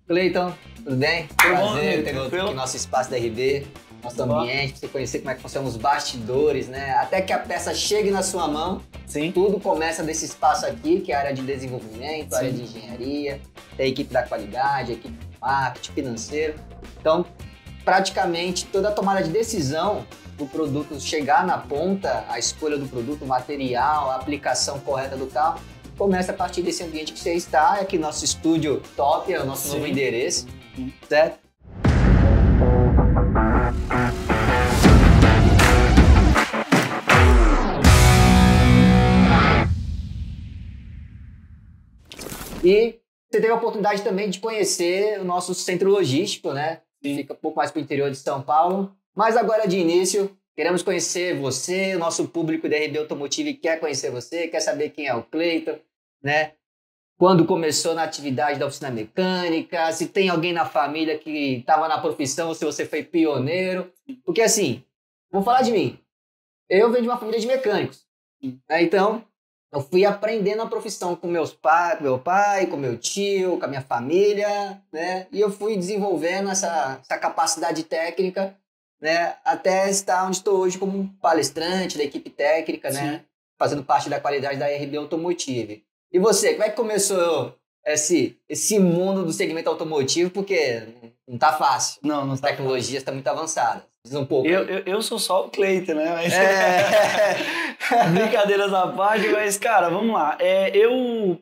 Cleiton, tudo bem? Tudo bom, Prazer ter tranquilo? aqui no nosso espaço da RB, nosso ambiente, pra você conhecer como é que funcionam os bastidores, né? Até que a peça chegue na sua mão, Sim. tudo começa desse espaço aqui, que é a área de desenvolvimento, a área Sim. de engenharia, tem a equipe da qualidade, a equipe de marketing, financeiro. Então, praticamente toda a tomada de decisão do produto chegar na ponta, a escolha do produto, o material, a aplicação correta do carro, começa a partir desse ambiente que você está, aqui nosso estúdio top, é o nosso novo endereço, certo? E você teve a oportunidade também de conhecer o nosso centro logístico, né? Sim. Fica um pouco mais para o interior de São Paulo. Mas agora, de início, queremos conhecer você, o nosso público da RB Automotive quer conhecer você, quer saber quem é o Cleiton, né? Quando começou na atividade da oficina mecânica, se tem alguém na família que estava na profissão, se você foi pioneiro. Porque assim, vamos falar de mim. Eu venho de uma família de mecânicos, né? Então, eu fui aprendendo a profissão com meu pai, com meu tio, com a minha família, né? E eu fui desenvolvendo essa capacidade técnica, né? Até estar onde estou hoje como palestrante da equipe técnica, né? Fazendo parte da qualidade da RB Automotive. E você, como é que começou esse mundo do segmento automotivo? Porque não tá fácil. Não As tá tecnologias estão muito avançadas. Diz um pouco. Eu sou só o Cleiton, né? Mas... É. Brincadeiras à parte, mas, cara, vamos lá. Eu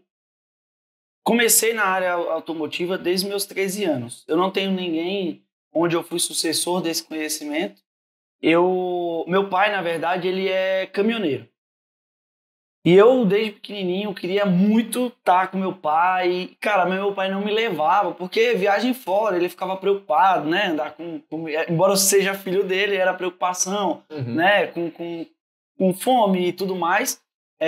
comecei na área automotiva desde meus 13 anos. Eu não tenho ninguém onde eu fui sucessor desse conhecimento. Meu pai, na verdade, ele é caminhoneiro. E eu, desde pequenininho, queria muito estar com meu pai. Cara, meu pai não me levava, porque viagem fora, ele ficava preocupado, né? Andar embora eu seja filho dele, era preocupação, né? Com fome e tudo mais.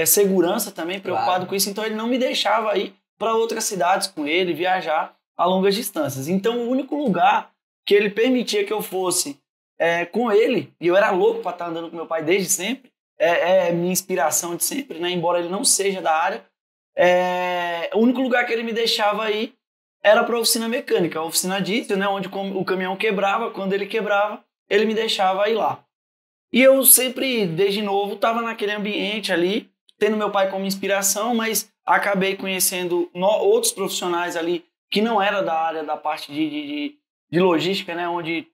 Segurança também, preocupado Claro. com isso. Então, ele não me deixava ir para outras cidades com ele, viajar a longas distâncias. Então, o único lugar que ele permitia que eu fosse com ele, e eu era louco para estar andando com meu pai desde sempre, é minha inspiração de sempre, né? Embora ele não seja da área, o único lugar que ele me deixava ir era para a oficina mecânica, a oficina diesel, né? Onde o caminhão quebrava, quando ele quebrava, ele me deixava ir lá. E eu sempre, desde novo, estava naquele ambiente ali, tendo meu pai como inspiração, mas acabei conhecendo outros profissionais ali que não era da área da parte de logística, né? Onde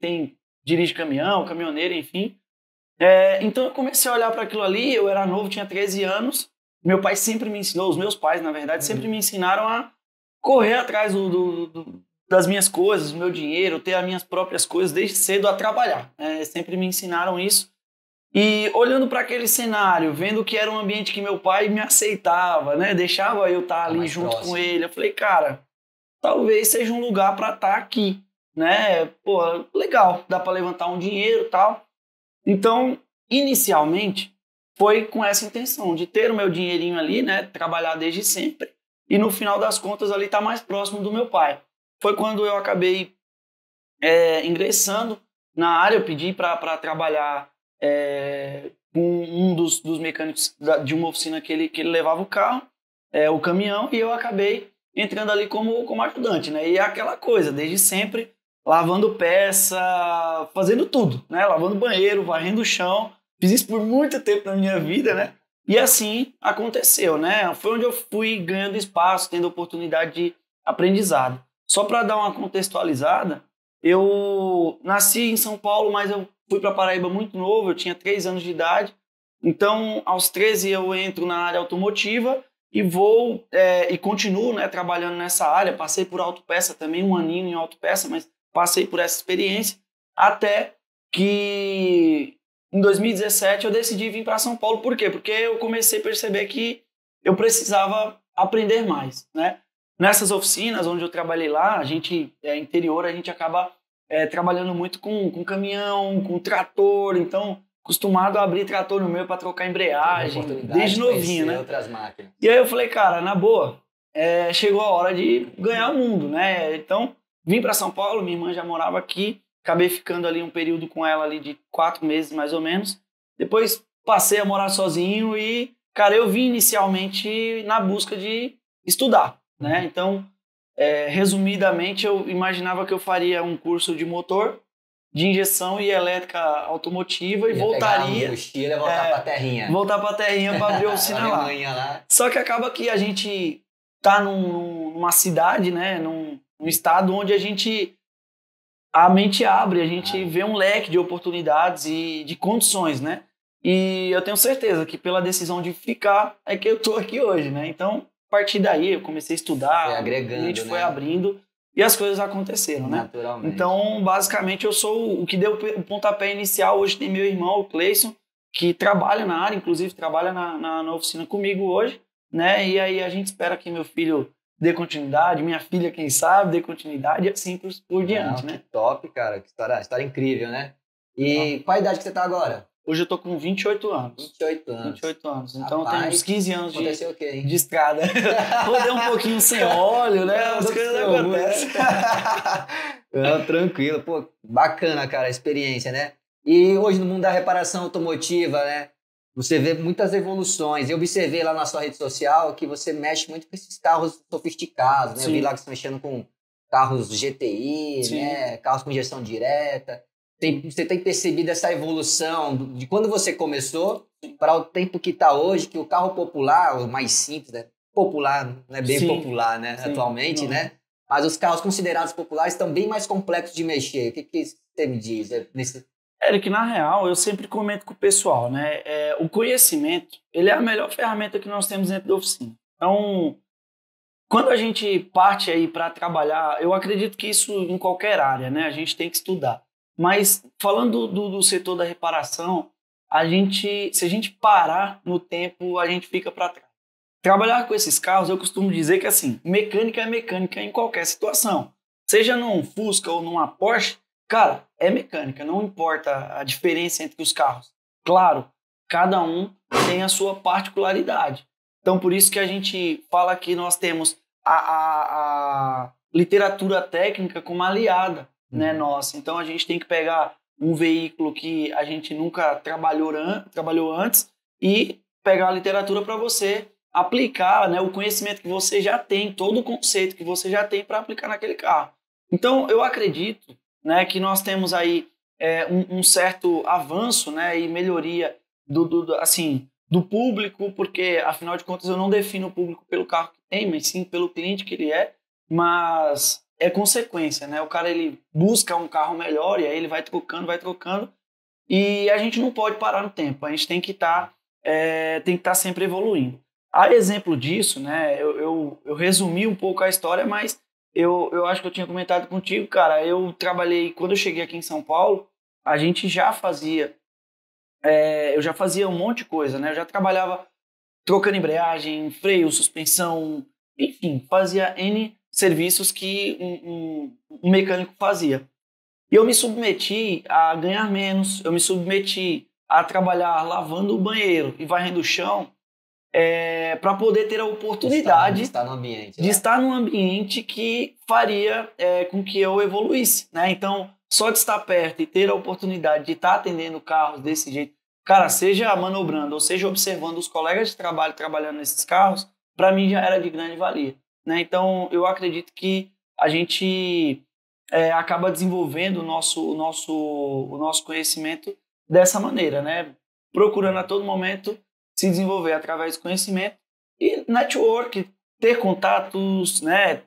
dirige caminhão, caminhoneiro, enfim. Então eu comecei a olhar para aquilo ali, eu era novo, tinha 13 anos, meu pai sempre me ensinou, os meus pais, na verdade, sempre me ensinaram a correr atrás das minhas coisas, do meu dinheiro, ter as minhas próprias coisas, desde cedo a trabalhar, sempre me ensinaram isso. E olhando para aquele cenário, vendo que era um ambiente que meu pai me aceitava, né, deixava eu estar ali junto próximo com ele, eu falei, cara, talvez seja um lugar para estar aqui, né, pô, legal, dá para levantar um dinheiro e tal. Então, inicialmente, foi com essa intenção de ter o meu dinheirinho ali, né, trabalhar desde sempre, e no final das contas ali estar mais próximo do meu pai. Foi quando eu acabei ingressando na área, eu pedi para trabalhar com um dos mecânicos de uma oficina que ele levava o carro, o caminhão, e eu acabei entrando ali como ajudante, né, e é aquela coisa, desde sempre, lavando peça, fazendo tudo, né? Lavando banheiro, varrendo o chão. Fiz isso por muito tempo na minha vida, né? E assim aconteceu, né? Foi onde eu fui ganhando espaço, tendo oportunidade de aprendizado. Só para dar uma contextualizada, eu nasci em São Paulo, mas eu fui para Paraíba muito novo, eu tinha 3 anos de idade. Então, aos 13 eu entro na área automotiva e vou e continuo, né, trabalhando nessa área. Passei por autopeça também, 1 aninho em autopeça, mas passei por essa experiência até que em 2017 eu decidi vir para São Paulo. Por quê? Porque eu comecei a perceber que eu precisava aprender mais, né? Nessas oficinas onde eu trabalhei lá, a gente interior, a gente acaba trabalhando muito com caminhão, com trator, então acostumado a abrir trator no meu para trocar embreagem, desde novinho, né? Outras máquinas. E aí eu falei, cara, na boa, chegou a hora de ganhar o mundo, né? Então vim para São Paulo, minha irmã já morava aqui, acabei ficando ali um período com ela ali de 4 meses mais ou menos. Depois passei a morar sozinho e, cara, eu vim inicialmente na busca de estudar, né? Então, resumidamente, eu imaginava que eu faria um curso de motor, de injeção e elétrica automotiva e voltaria. Mochila e voltar pra terrinha. Voltar pra terrinha pra abrir a oficina lá. Só que acaba que a gente tá numa cidade, né? Num estado onde a mente abre, a gente vê um leque de oportunidades e de condições, né? E eu tenho certeza que pela decisão de ficar é que eu tô aqui hoje, né? Então, a partir daí eu comecei a estudar, foi agregando, a gente foi abrindo e as coisas aconteceram, né? Naturalmente. Então, basicamente, eu sou o que deu o pontapé inicial. Hoje tem meu irmão, o Cleison, que trabalha na área, inclusive trabalha na oficina comigo hoje, né? E aí a gente espera que meu filho dê continuidade, minha filha, quem sabe, dê continuidade e assim por diante, né? Que top, cara. Que história incrível, né? E qual a idade que você tá agora? Hoje eu tô com 28 anos. 28 anos. 28 anos. Então eu tenho uns 15 anos de estrada. Rodei um pouquinho sem óleo, né? As coisas acontecem. Tranquilo. Pô, bacana, cara, a experiência, né? E hoje no mundo da reparação automotiva, né? Você vê muitas evoluções. Eu observei lá na sua rede social que você mexe muito com esses carros sofisticados, né? Sim. Eu vi lá que você mexendo com carros GTI, Sim. né? Carros com injeção direta. Você tem percebido essa evolução de quando você começou para o tempo que está hoje, que o carro popular, o mais simples, né? Popular, não é bem Sim. popular, né? Sim. Atualmente, Não. né? Mas os carros considerados populares estão bem mais complexos de mexer. O que você me diz nesse... Eric, na real, eu sempre comento com o pessoal, né? O conhecimento, ele é a melhor ferramenta que nós temos dentro da oficina. Então, quando a gente parte aí para trabalhar, eu acredito que isso em qualquer área, né? A gente tem que estudar. Mas falando do setor da reparação, se a gente parar no tempo, a gente fica para trás. Trabalhar com esses carros, eu costumo dizer que assim, mecânica é mecânica em qualquer situação. Seja num Fusca ou numa Porsche, cara, é mecânica, não importa a diferença entre os carros. Claro, cada um tem a sua particularidade. Então, por isso que a gente fala que nós temos a literatura técnica como aliada, né, nossa. Então, a gente tem que pegar um veículo que a gente nunca trabalhou antes e pegar a literatura para você aplicar, né, o conhecimento que você já tem, todo o conceito que você já tem para aplicar naquele carro. Então, eu acredito, né, que nós temos aí um certo avanço, né, e melhoria do público, porque, afinal de contas, eu não defino o público pelo carro que tem, mas sim pelo cliente que ele é, mas é consequência, né? O cara, ele busca um carro melhor e aí ele vai trocando, e a gente não pode parar no tempo, a gente tem que estar sempre evoluindo. A exemplo disso, né, eu resumi um pouco a história, mas eu acho que eu tinha comentado contigo, cara, eu trabalhei, quando eu cheguei aqui em São Paulo, a gente já fazia, eu já fazia um monte de coisa, né, eu já trabalhava trocando embreagem, freio, suspensão, enfim, fazia N serviços que um mecânico fazia. E eu me submeti a ganhar menos, eu me submeti a trabalhar lavando o banheiro e varrendo o chão, para poder ter a oportunidade de estar num ambiente que faria com que eu evoluísse, né? Então, só de estar perto e ter a oportunidade de estar atendendo carros desse jeito, cara, seja manobrando ou seja observando os colegas de trabalho trabalhando nesses carros, para mim já era de grande valia, né? Então, eu acredito que a gente acaba desenvolvendo o nosso conhecimento dessa maneira, né? Procurando a todo momento se desenvolver através do conhecimento e network, ter contatos, né?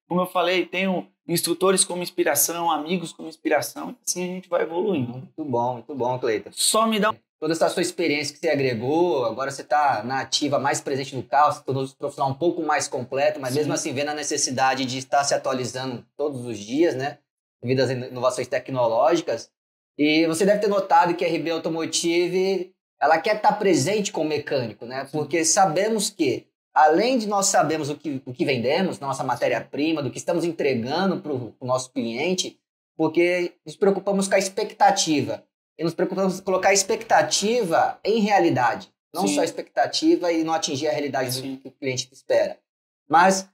Como eu falei, tenho instrutores como inspiração, amigos como inspiração, assim a gente vai evoluindo. Muito bom, Cleiton. Só me dá toda essa sua experiência que você agregou, agora você está na ativa mais presente no carro, se tornou um profissional um pouco mais completo, mas mesmo assim vendo a necessidade de estar se atualizando todos os dias, né? Devido às inovações tecnológicas. E você deve ter notado que a RB Automotive, ela quer estar presente com o mecânico, né? Porque sabemos que, além de nós sabermos o que vendemos, nossa matéria-prima, do que estamos entregando para o nosso cliente, porque nos preocupamos com a expectativa. E nos preocupamos em colocar a expectativa em realidade. Não só a expectativa e não atingir a realidade do que o cliente espera. Mas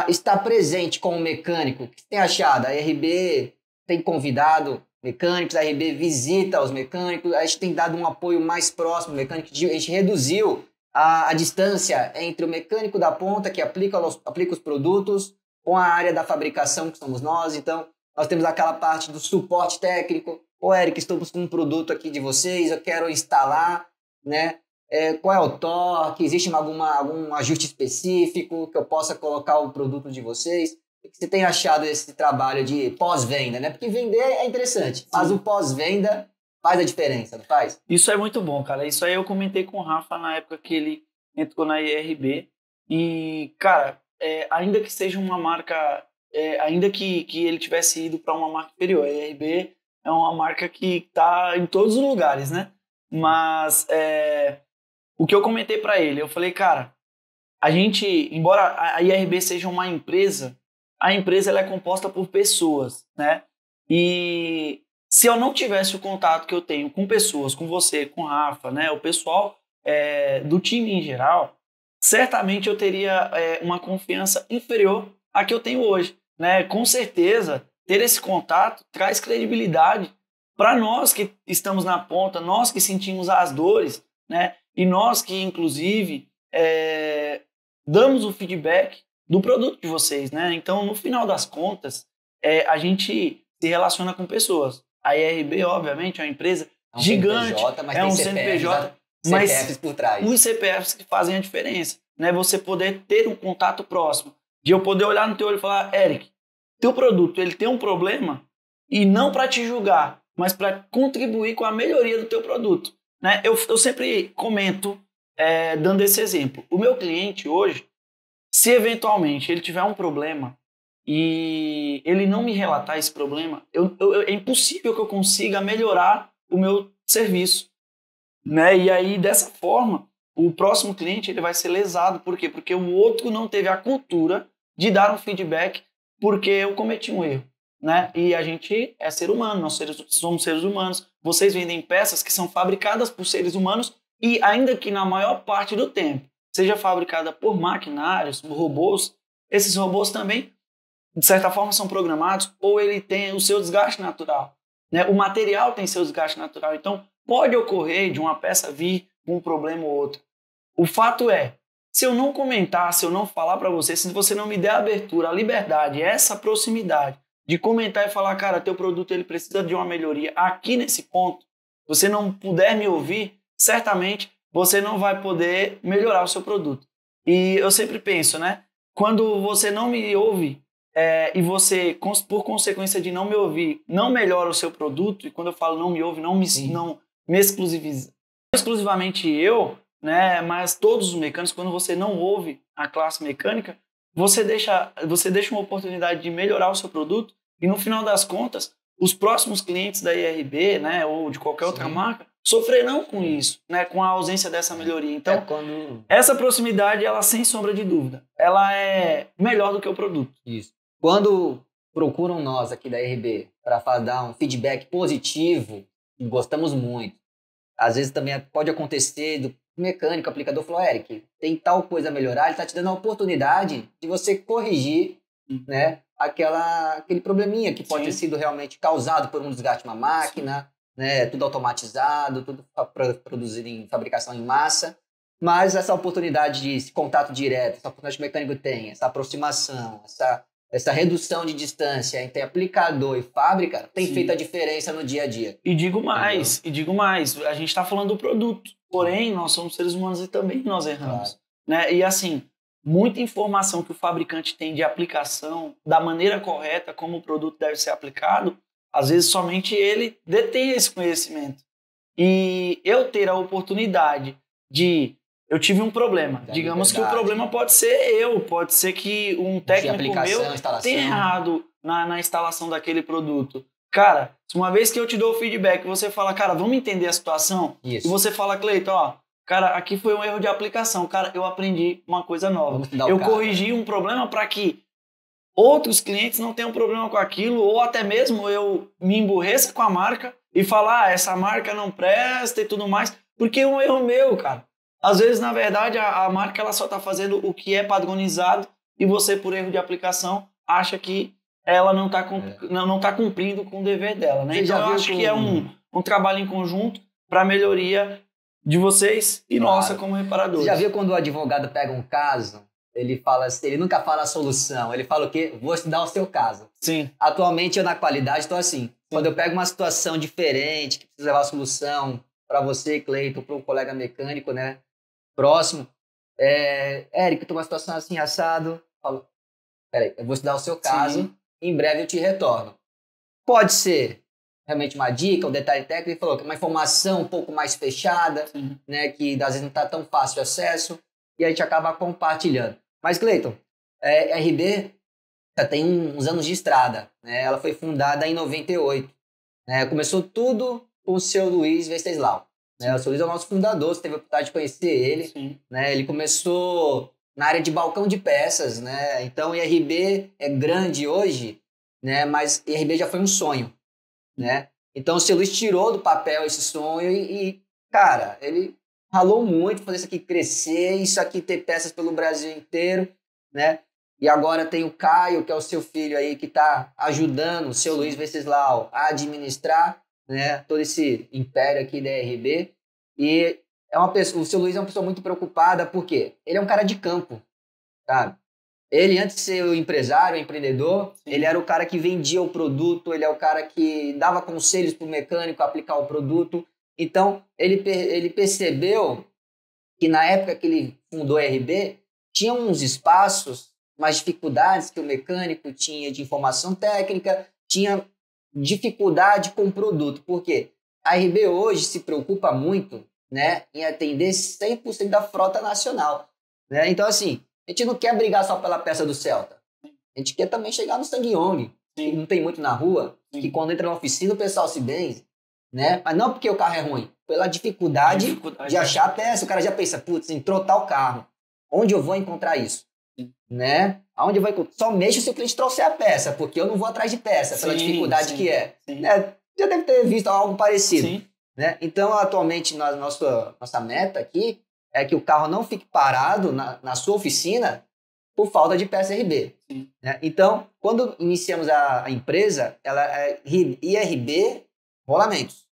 estar presente com o mecânico. O que você tem achado? A RB tem convidado mecânicos, a RB visita os mecânicos, a gente tem dado um apoio mais próximo ao mecânico, a gente reduziu a distância entre o mecânico da ponta, que aplica os produtos, com a área da fabricação, que somos nós. Então, nós temos aquela parte do suporte técnico. Ô, Eric, estamos com um produto aqui de vocês, eu quero instalar, né? Qual é o torque? Existe algum ajuste específico que eu possa colocar o produto de vocês? O que você tem achado desse trabalho de pós-venda, né? Porque vender é interessante, mas o pós-venda faz a diferença, não faz? Isso é muito bom, cara. Isso aí eu comentei com o Rafa na época que ele entrou na IRB. E, cara, ainda que seja uma marca, ainda que ele tivesse ido para uma marca inferior, a IRB é uma marca que está em todos os lugares, né? Mas o que eu comentei para ele, eu falei, cara, a gente, embora a IRB seja uma empresa, a empresa ela é composta por pessoas, né? E se eu não tivesse o contato que eu tenho com pessoas, com você, com o Rafa, né? O pessoal do time em geral, certamente eu teria uma confiança inferior à que eu tenho hoje, né? Com certeza, ter esse contato traz credibilidade para nós que estamos na ponta, nós que sentimos as dores, né? E nós que, inclusive, damos o feedback do produto de vocês, né? Então, no final das contas, a gente se relaciona com pessoas. A IRB, obviamente, é uma empresa gigante, CNPJ, mas é um CNPJ, CNPJ, mas CPFs por trás. Os CPFs que fazem a diferença, né? Você poder ter um contato próximo, de eu poder olhar no teu olho e falar, Eric, teu produto ele tem um problema, e não para te julgar, mas para contribuir com a melhoria do teu produto, né? Eu sempre comento, dando esse exemplo. O meu cliente hoje, se eventualmente ele tiver um problema e ele não me relatar esse problema, é impossível que eu consiga melhorar o meu serviço, né? E aí, dessa forma, o próximo cliente ele vai ser lesado. Por quê? Porque o outro não teve a cultura de dar um feedback porque eu cometi um erro, né? E a gente é ser humano, nós somos seres humanos. Vocês vendem peças que são fabricadas por seres humanos e ainda que na maior parte do tempo seja fabricada por maquinários, por robôs, esses robôs também, de certa forma, são programados ou ele tem o seu desgaste natural, né? O material tem seu desgaste natural. Então, pode ocorrer de uma peça vir com um problema ou outro. O fato é, se eu não comentar, se eu não falar para você, se você não me der a abertura, a liberdade, essa proximidade de comentar e falar, cara, teu produto ele precisa de uma melhoria aqui nesse ponto, você não puder me ouvir, certamente você não vai poder melhorar o seu produto. E eu sempre penso, né? Quando você não me ouve e você, por consequência de não me ouvir, não melhora o seu produto, e quando eu falo não me ouve, não me exclusiviza. Não exclusivamente eu, né? Mas todos os mecânicos, quando você não ouve a classe mecânica, você deixa uma oportunidade de melhorar o seu produto e no final das contas, os próximos clientes da IRB, né, ou de qualquer outra marca, sofrerão com isso, né, com a ausência dessa melhoria. Então, essa proximidade, ela sem sombra de dúvida, ela é melhor do que o produto. Isso. Quando procuram nós aqui da IRB para dar um feedback positivo, gostamos muito. Às vezes também pode acontecer do mecânico, aplicador, falou, Eric, tem tal coisa a melhorar, ele está te dando a oportunidade de você corrigir, né, aquele probleminha que pode ter sido realmente causado por um desgaste de uma máquina, né, tudo automatizado, tudo produzido em fabricação em massa, mas essa oportunidade de esse contato direto, essa oportunidade que o mecânico tem, essa aproximação, essa redução de distância entre aplicador e fábrica tem feito a diferença no dia a dia. E digo mais, a gente está falando do produto, porém nós somos seres humanos e também nós erramos. Né? E assim, muita informação que o fabricante tem de aplicação, da maneira correta como o produto deve ser aplicado, às vezes somente ele detém esse conhecimento. E eu ter a oportunidade de... Eu tive um problema. Digamos que o problema pode ser que um técnico meu tenha errado na instalação daquele produto. Cara, uma vez que eu te dou o feedback, você fala, cara, vamos entender a situação? Isso. E você fala, Cleiton, ó, cara, aqui foi um erro de aplicação. Cara, eu aprendi uma coisa nova. Eu corrigi um problema para que outros clientes não tenham problema com aquilo, ou até mesmo eu me emburreça com a marca e falar, essa marca não presta e tudo mais, porque é um erro meu, cara. Às vezes, na verdade, a marca ela só está fazendo o que é padronizado e você, por erro de aplicação, acha que ela não está cumprindo com o dever dela. Né? Então, eu acho que é um trabalho em conjunto para a melhoria de vocês e nossa como reparadores. Você já viu quando o advogado pega um caso ele fala assim, ele nunca fala a solução, ele fala o quê? Vou estudar o seu caso. Sim. Atualmente eu na qualidade estou assim. Sim. Quando eu pego uma situação diferente, que precisa levar a solução para você, Cleiton, para um colega mecânico, né, próximo, Érico, estou numa situação assim, assado, eu falo, peraí, eu vou estudar o seu caso, sim, em breve eu te retorno. Pode ser realmente uma dica, um detalhe técnico, ele falou que uma informação um pouco mais fechada, sim, né, que às vezes não está tão fácil de acesso, e a gente acaba compartilhando. Mas, Cleiton, a RB já tem uns anos de estrada, né? Ela foi fundada em 98. Né? Começou tudo com o seu Luiz Venceslau. Né? O seu Luiz é o nosso fundador, você teve a oportunidade de conhecer ele. Né? Ele começou na área de balcão de peças, né? Então, IRB é grande hoje, né? Mas IRB já foi um sonho. Né? Então, o seu Luiz tirou do papel esse sonho e cara, ele ralou muito para fazer isso aqui crescer, isso aqui ter peças pelo Brasil inteiro, né? E agora tem o Caio, que é o seu filho aí, que está ajudando o seu Luiz Venceslau a administrar, né, todo esse império aqui da RB. E o seu Luiz é uma pessoa muito preocupada, porque ele é um cara de campo, sabe? Ele, antes de ser o empresário, o empreendedor, sim, ele era o cara que vendia o produto, ele é o cara que dava conselhos para o mecânico aplicar o produto. Então, ele percebeu que na época que ele fundou a RB, tinha uns espaços, umas dificuldades que o mecânico tinha de informação técnica, tinha dificuldade com o produto. Por quê? A RB hoje se preocupa muito, né, em atender 100% da frota nacional. Né? Então, assim, a gente não quer brigar só pela peça do Celta. A gente quer também chegar no Sangyong, que não tem muito na rua, sim, que quando entra na oficina o pessoal se benze. Né? Mas não porque o carro é ruim, pela dificuldade de achar a peça. O cara já pensa, putz, entrou tal carro. Onde eu vou encontrar isso? Sim. Né? Aonde eu vou encontrar? Só mexo se o cliente trouxer a peça, porque eu não vou atrás de peça, pela dificuldade, sim, que é. Né? Já deve ter visto algo parecido. Sim. Né? Então, atualmente, nossa meta aqui é que o carro não fique parado na sua oficina por falta de peça RB. Né? Então, quando iniciamos a empresa, ela é IRB Rolamentos.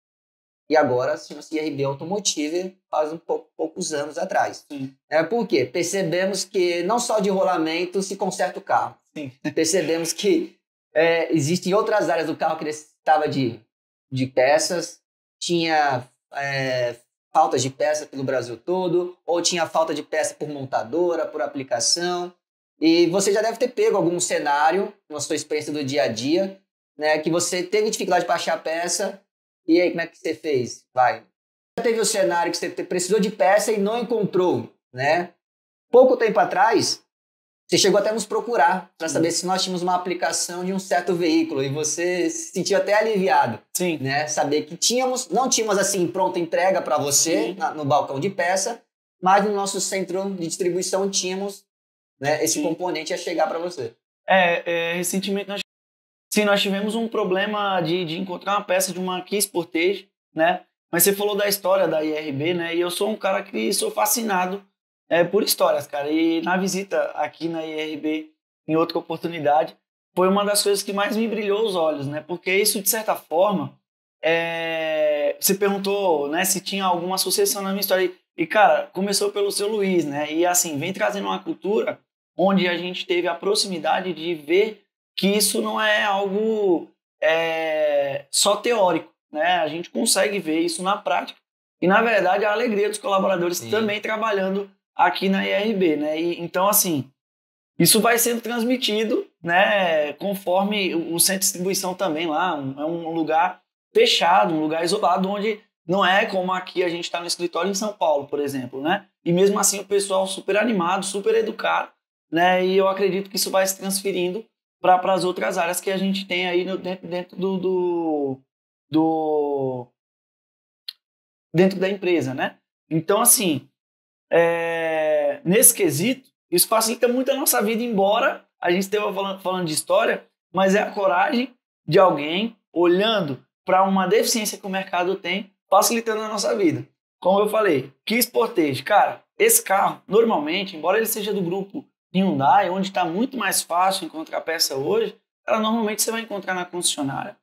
E agora chama-se IRB Automotive, faz poucos anos atrás. Por quê? Percebemos que não só de rolamento se conserta o carro. Sim. Percebemos que existem outras áreas do carro que necessitava de peças, tinha faltas de peça pelo Brasil todo, ou tinha falta de peça por montadora, por aplicação. E você já deve ter pego algum cenário, na sua experiência do dia a dia, né, que você teve dificuldade para achar a peça, e aí como é que você fez? Já teve o cenário que você precisou de peça e não encontrou, né? Pouco tempo atrás, você chegou até a nos procurar para saber se nós tínhamos uma aplicação de um certo veículo e você se sentiu até aliviado, sim, né? Saber que não tínhamos assim pronta entrega para você no balcão de peça, mas no nosso centro de distribuição tínhamos, né, esse componente a chegar para você. Recentemente nós tivemos um problema de encontrar uma peça de uma Key Sportage, né? Mas você falou da história da IRB, né? E eu sou um cara que sou fascinado por histórias, cara. E na visita aqui na IRB, em outra oportunidade, foi uma das coisas que mais me brilhou os olhos, né? Porque isso, de certa forma, você perguntou, né, se tinha alguma associação na minha história. E, cara, começou pelo seu Luiz, né? E, assim, vem trazendo uma cultura onde a gente teve a proximidade de ver que isso não é algo só teórico, né? A gente consegue ver isso na prática. E, na verdade, a alegria dos colaboradores, sim, também trabalhando aqui na IRB, né? E, então, assim, isso vai sendo transmitido, né, conforme o centro de distribuição também lá. É um lugar fechado, um lugar isolado, onde não é como aqui a gente está no escritório em São Paulo, por exemplo, né? E mesmo assim o pessoal super animado, super educado, né? E eu acredito que isso vai se transferindo para as outras áreas que a gente tem aí dentro dentro da empresa, né? Então, assim, nesse quesito, isso facilita muito a nossa vida, embora a gente esteja falando de história, mas é a coragem de alguém olhando para uma deficiência que o mercado tem, facilitando a nossa vida. Como eu falei, Key Sportage, cara, esse carro, normalmente, embora ele seja do grupo Hyundai, onde está muito mais fácil encontrar peça hoje, ela normalmente você vai encontrar na concessionária.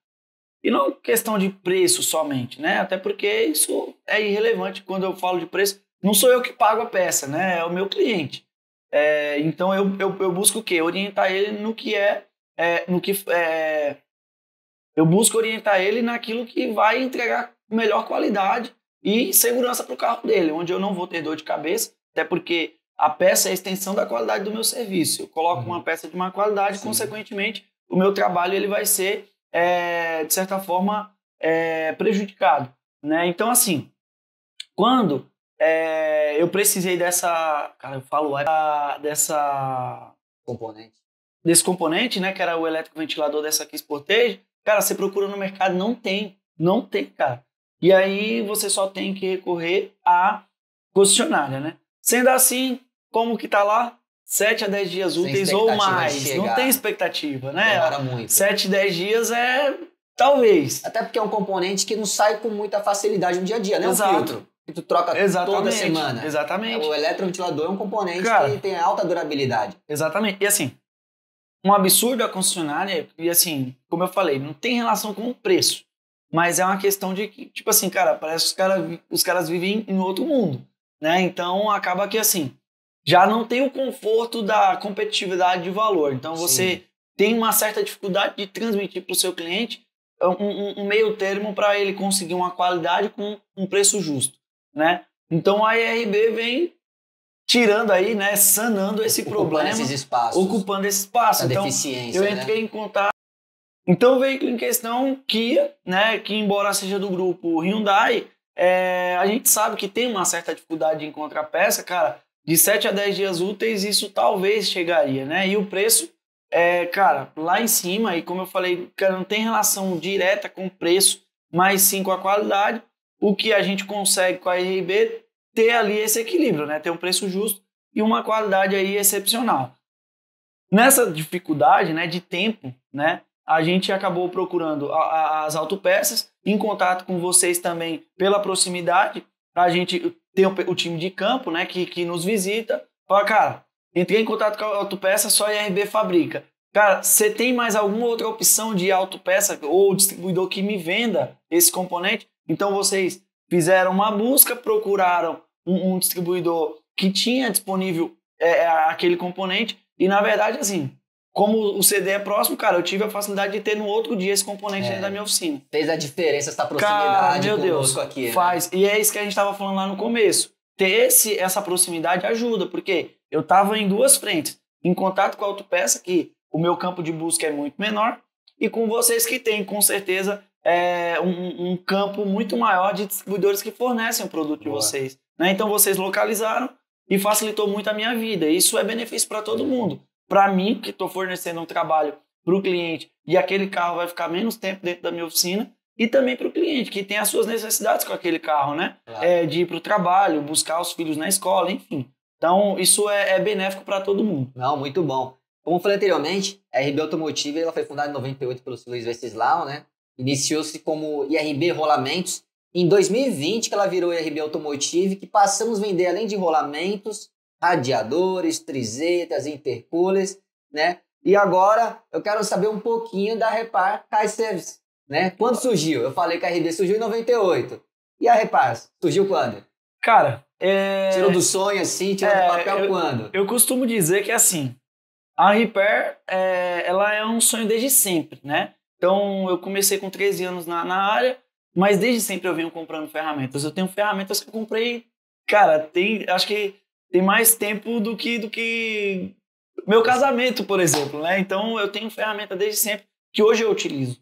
E não questão de preço somente, né? Até porque isso é irrelevante quando eu falo de preço. Não sou eu que pago a peça, né? É o meu cliente. Então eu busco o quê? Orientar ele no que eu busco orientar ele naquilo que vai entregar melhor qualidade e segurança para o carro dele, onde eu não vou ter dor de cabeça, até porque a peça é a extensão da qualidade do meu serviço. Eu coloco uma peça de má qualidade, Sim. consequentemente, o meu trabalho ele vai ser, de certa forma, prejudicado, né? Então, assim, quando eu precisei dessa... Cara, eu falo Componente. desse componente, né, que era o elétrico ventilador dessa aqui Sportage, cara, você procura no mercado, não tem, cara. E aí você só tem que recorrer à concessionária, né? Sendo assim, como que tá lá? 7 a 10 dias Sem úteis ou expectativa de mais. chegar. Não tem expectativa, né? Demora muito. 7, 10 dias talvez. Até porque é um componente que não sai com muita facilidade no dia a dia, né? Exato. Um filtro que tu troca toda semana. Exatamente. O eletroventilador é um componente Cara, que tem alta durabilidade. Exatamente. E assim, um absurdo a concessionária, e assim, como eu falei, não tem relação com o preço, mas é uma questão de que, tipo assim, cara, parece que os caras vivem em outro mundo, né? Então acaba que assim, já não tem o conforto da competitividade de valor. Então você tem uma certa dificuldade de transmitir para o seu cliente um meio termo para ele conseguir uma qualidade com um preço justo, né? Então a IRB vem tirando aí, né, sanando esse problema, esses espaços, ocupando esse espaço. Então, eu entrei em contato. Então, o veículo em questão, Kia, né, que embora seja do grupo Hyundai, a gente sabe que tem uma certa dificuldade de encontrar peça, cara, de 7 a 10 dias úteis isso talvez chegaria, né, e o preço, cara, lá em cima, e como eu falei, cara, não tem relação direta com o preço, mas sim com a qualidade, o que a gente consegue com a IRB ter ali esse equilíbrio, né? Ter um preço justo e uma qualidade aí excepcional. Nessa dificuldade, né, de tempo, né, a gente acabou procurando as autopeças, em contato com vocês também pela proximidade, a gente tem o time de campo, né, que nos visita, fala, cara, entrei em contato com a autopeça, só a IRB fabrica. Cara, você tem mais alguma outra opção de autopeça ou distribuidor que me venda esse componente? Então vocês fizeram uma busca, procuraram um distribuidor que tinha disponível aquele componente e, na verdade, assim, como o CD é próximo, cara, eu tive a facilidade de ter no outro dia esse componente dentro da minha oficina. Fez a diferença essa proximidade conosco aqui, né? Faz. E é isso que a gente estava falando lá no começo. Ter essa proximidade ajuda, porque eu estava em duas frentes. Em contato com a autopeça, que o meu campo de busca é muito menor, e com vocês que têm, com certeza, um campo muito maior de distribuidores que fornecem o produto de vocês, né? Então vocês localizaram e facilitou muito a minha vida. Isso é benefício para todo mundo. Para mim, que estou fornecendo um trabalho para o cliente e aquele carro vai ficar menos tempo dentro da minha oficina, e também para o cliente, que tem as suas necessidades com aquele carro, né? Claro. De ir para o trabalho, buscar os filhos na escola, enfim. Então isso é benéfico para todo mundo. Não, muito bom. Como eu falei anteriormente, a RB Automotive ela foi fundada em 98 pelo Luiz Venceslau, né? Iniciou-se como IRB Rolamentos. Em 2020 que ela virou IRB Automotive, que passamos a vender, além de rolamentos, radiadores, trizetas, intercoolers, né? E agora eu quero saber um pouquinho da Repar Car Service, né? Quando surgiu? Eu falei que a RB surgiu em 98. E a Repar surgiu quando? Cara, tirou do sonho assim, tirou do papel quando? Eu costumo dizer que assim, a Repair, ela é um sonho desde sempre, né? Então, eu comecei com 13 anos na área, mas desde sempre eu venho comprando ferramentas. Eu tenho ferramentas que eu comprei, cara, acho que tem mais tempo do que meu casamento, por exemplo, né? Então, eu tenho ferramenta desde sempre que hoje eu utilizo.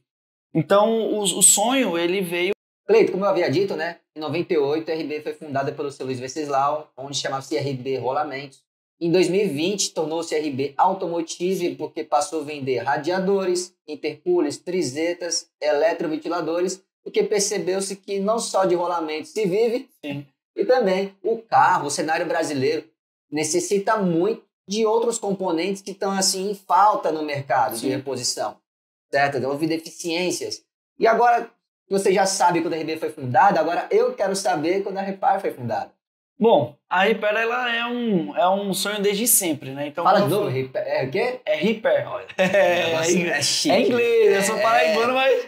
Então, o sonho, ele veio... Cleito, como eu havia dito, né? Em 98, a RB foi fundada pelo seu Luiz Venceslau, onde chamava-se RB Rolamentos. Em 2020, tornou-se RB Automotive, porque passou a vender radiadores, intercoolers, trizetas, eletroventiladores, porque percebeu-se que não só de rolamentos se vive, Sim. E também o carro, o cenário brasileiro, necessita muito de outros componentes que estão assim, em falta no mercado de reposição, certo? Houve deficiências. E agora, você já sabe quando a RB foi fundada, agora eu quero saber quando a Repar foi fundada. Bom, a Repair, ela é um sonho desde sempre, né? Então, fala de novo, é o quê? É Repair. É chique. É inglês, eu sou paraibano, mas...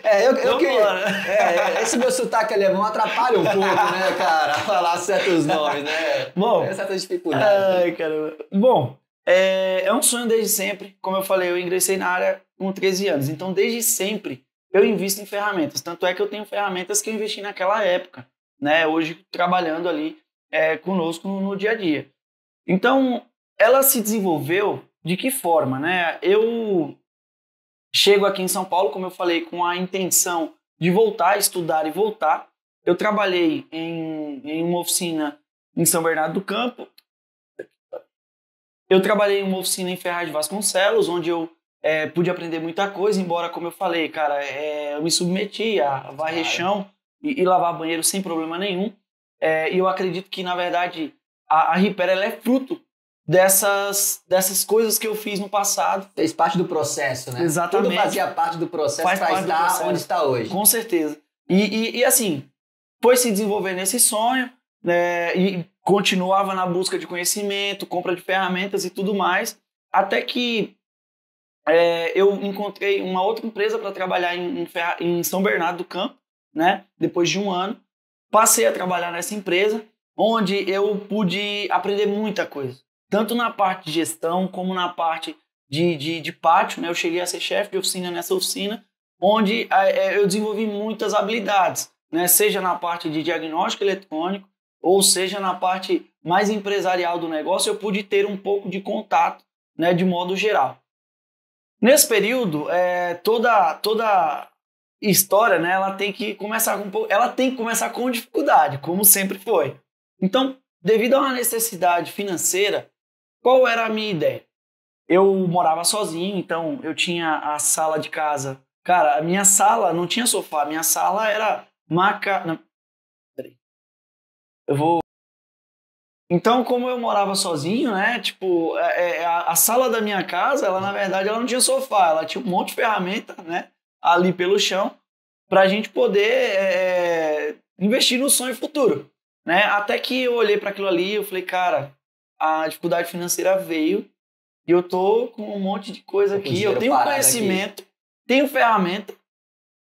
esse meu sotaque alemão atrapalha um pouco, né, cara? Falar certos nomes, né? Bom, tem certas dificuldades. Ai, caramba. Bom, É um sonho desde sempre. Como eu falei, eu ingressei na área com 13 anos. Então, desde sempre, eu invisto em ferramentas. Tanto é que eu tenho ferramentas que eu investi naquela época, né? Hoje, trabalhando ali conosco no dia a dia. Então, ela se desenvolveu de que forma, né? Eu chego aqui em São Paulo, como eu falei, com a intenção de voltar a estudar e voltar. Eu trabalhei em uma oficina em São Bernardo do Campo. Eu trabalhei em uma oficina em Ferraz de Vasconcelos, onde eu pude aprender muita coisa, embora, como eu falei, cara, eu me submeti a varrer chão e lavar banheiro sem problema nenhum. E eu acredito que, na verdade, a Repair ela é fruto dessas coisas que eu fiz no passado. Fez parte do processo, né? Exatamente. Tudo fazia parte do processo para estar onde está hoje. Com certeza. E assim, foi se desenvolver nesse sonho, né, e continuava na busca de conhecimento, compra de ferramentas e tudo mais, até que eu encontrei uma outra empresa para trabalhar em São Bernardo do Campo, né? Depois de um ano, passei a trabalhar nessa empresa, onde eu pude aprender muita coisa, tanto na parte de gestão como na parte de pátio, né? Eu cheguei a ser chefe de oficina nessa oficina, onde eu desenvolvi muitas habilidades, né? Seja na parte de diagnóstico eletrônico, ou seja na parte mais empresarial do negócio, eu pude ter um pouco de contato, né? De modo geral. Nesse período, toda história, né? Ela tem que começar com dificuldade, como sempre foi. Então, devido a uma necessidade financeira, qual era a minha ideia? Eu morava sozinho, então eu tinha a sala de casa. Cara, a minha sala não tinha sofá, a minha sala era maca... Não, peraí. Então, como eu morava sozinho, né, tipo, a sala da minha casa, ela na verdade ela não tinha sofá, ela tinha um monte de ferramenta, né, ali pelo chão, pra gente poder investir no sonho futuro, né? Até que eu olhei para aquilo ali e eu falei, cara, a dificuldade financeira veio e eu tô com um monte de coisa aqui, eu tenho conhecimento, tenho ferramenta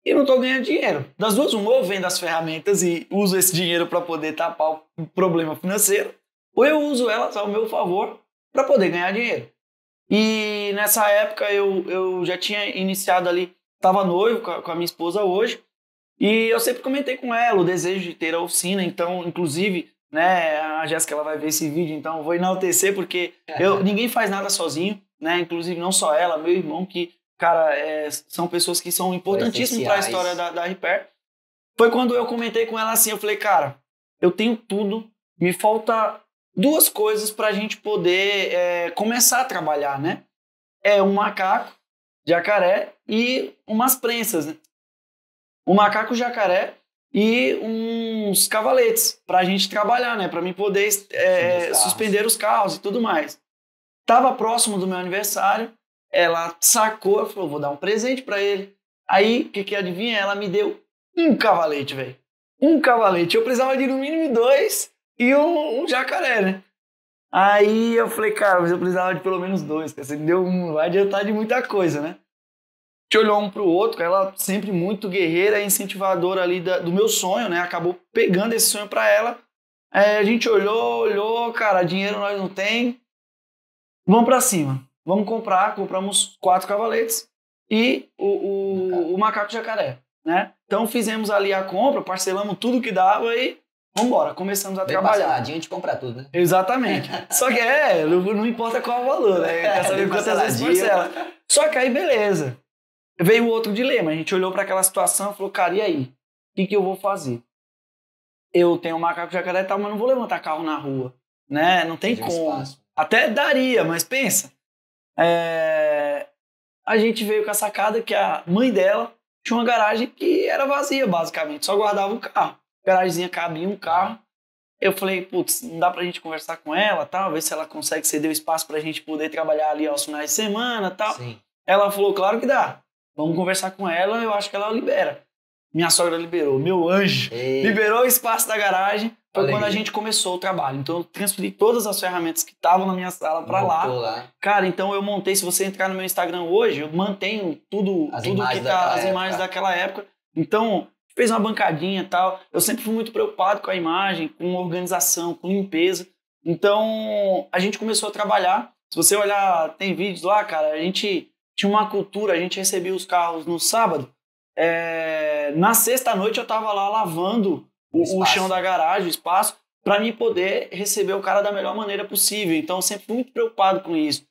e não tô ganhando dinheiro. Das duas, ou eu vendo as ferramentas e uso esse dinheiro para poder tapar o problema financeiro, ou eu uso elas ao meu favor para poder ganhar dinheiro. E nessa época eu já tinha iniciado ali, estava noivo com a minha esposa hoje, e eu sempre comentei com ela o desejo de ter a oficina. Então, inclusive, né, a Jéssica ela vai ver esse vídeo, então eu vou enaltecer, porque ninguém faz nada sozinho, né? Inclusive não só ela, meu irmão, que, cara, são pessoas que são importantíssimas para a história da Repair. Foi quando eu comentei com ela assim, eu falei, cara, eu tenho tudo, me falta duas coisas para a gente poder começar a trabalhar, né? Um macaco, jacaré e umas prensas, né? Um macaco, jacaré e uns cavaletes para a gente trabalhar, né? Para mim poder suspender os carros e tudo mais. Tava próximo do meu aniversário, ela sacou, ela falou, vou dar um presente para ele. Aí, o que adivinha? Ela me deu um cavalete, velho. Um cavalete. Eu precisava de no mínimo 2 e um jacaré, né? Aí eu falei, cara, mas eu precisava de pelo menos 2, porque você me deu um, vai adiantar de muita coisa, né? A gente olhou um pro outro, ela sempre muito guerreira e incentivadora ali do meu sonho, né? Acabou pegando esse sonho pra ela. A gente olhou, cara, dinheiro nós não tem. Vamos pra cima. Vamos compramos 4 cavaletes e o macaco jacaré, né? Então fizemos ali a compra, parcelamos tudo que dava e vambora, começamos a trabalhar. Parceladinho, a gente compra tudo, né? Exatamente. Só que não importa qual o valor, né? Quer saber quantas vezes parcela. Só que aí, beleza. Veio outro dilema. A gente olhou para aquela situação e falou, cara, e aí? O que eu vou fazer? Eu tenho um macaco jacaré e tal, mas não vou levantar carro na rua, né? Não tem como. Espaço. Até daria, mas pensa. A gente veio com a sacada que a mãe dela tinha uma garagem que era vazia, basicamente. Só guardava o carro. A garagemzinha cabia um carro. Eu falei, putz, não dá pra gente conversar com ela, tal, ver se ela consegue ceder o espaço pra gente poder trabalhar ali aos finais de semana, tal. Sim. Ela falou, claro que dá. Vamos conversar com ela, eu acho que ela libera. Minha sogra liberou, meu anjo. Liberou o espaço da garagem. Foi quando a gente começou o trabalho. Então eu transferi todas as ferramentas que estavam na minha sala para lá. Cara, então eu montei, se você entrar no meu Instagram hoje, eu mantenho tudo que tá, as imagens daquela época. Então, fez uma bancadinha e tal. Eu sempre fui muito preocupado com a imagem, com organização, com limpeza. Então, a gente começou a trabalhar. Se você olhar, tem vídeos lá, cara, a gente tinha uma cultura, a gente recebia os carros no sábado. Na sexta-noite eu tava lá lavando o chão da garagem, o espaço, para mim poder receber o cara da melhor maneira possível. Então eu sempre fui muito preocupado com isso.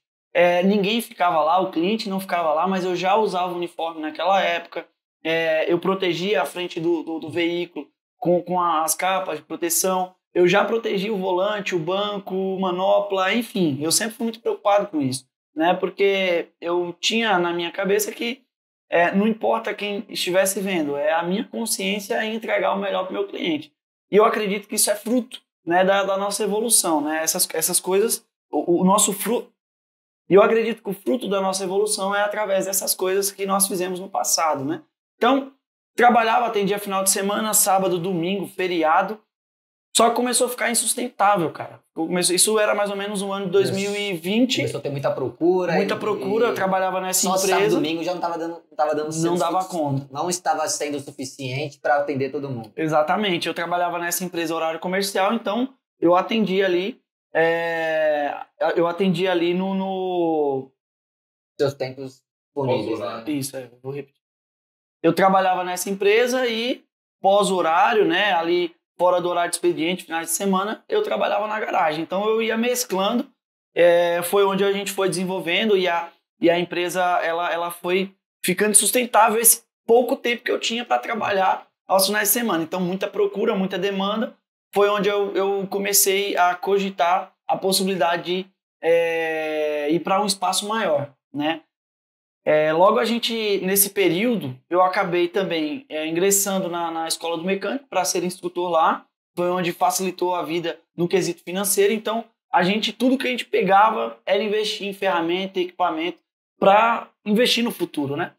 Ninguém ficava lá, o cliente não ficava lá, mas eu já usava o uniforme naquela época. Eu protegia a frente do veículo com as capas de proteção. Eu já protegi o volante, o banco, manopla, enfim. Eu sempre fui muito preocupado com isso, né? Porque eu tinha na minha cabeça que não importa quem estivesse vendo, é a minha consciência em entregar o melhor para o meu cliente. E eu acredito que isso é fruto, né, da nossa evolução, né? Essas coisas, o nosso fruto. E eu acredito que o fruto da nossa evolução é através dessas coisas que nós fizemos no passado, né? Então, trabalhava, atendia final de semana, sábado, domingo, feriado. Só que começou a ficar insustentável, cara. Isso era mais ou menos no ano de 2020. Começou a ter muita procura. Muita procura, eu trabalhava nessa empresa. Sábado e domingo já não estava dando não dava conta. Não estava sendo suficiente para atender todo mundo. Exatamente. Eu trabalhava nessa empresa horário comercial, então eu atendia ali. No seus tempos disponíveis, né? Isso, vou repetir. Eu trabalhava nessa empresa e pós-horário, né, ali fora do horário de expediente, finais de semana, eu trabalhava na garagem. Então eu ia mesclando, foi onde a gente foi desenvolvendo e a empresa ela foi ficando sustentável esse pouco tempo que eu tinha para trabalhar aos finais de semana. Então muita procura, muita demanda, foi onde eu comecei a cogitar a possibilidade de ir para um espaço maior, né? Logo nesse período, eu acabei também ingressando na escola do mecânico para ser instrutor lá, foi onde facilitou a vida no quesito financeiro. Então, tudo que a gente pegava era investir em ferramenta e equipamento para investir no futuro, né?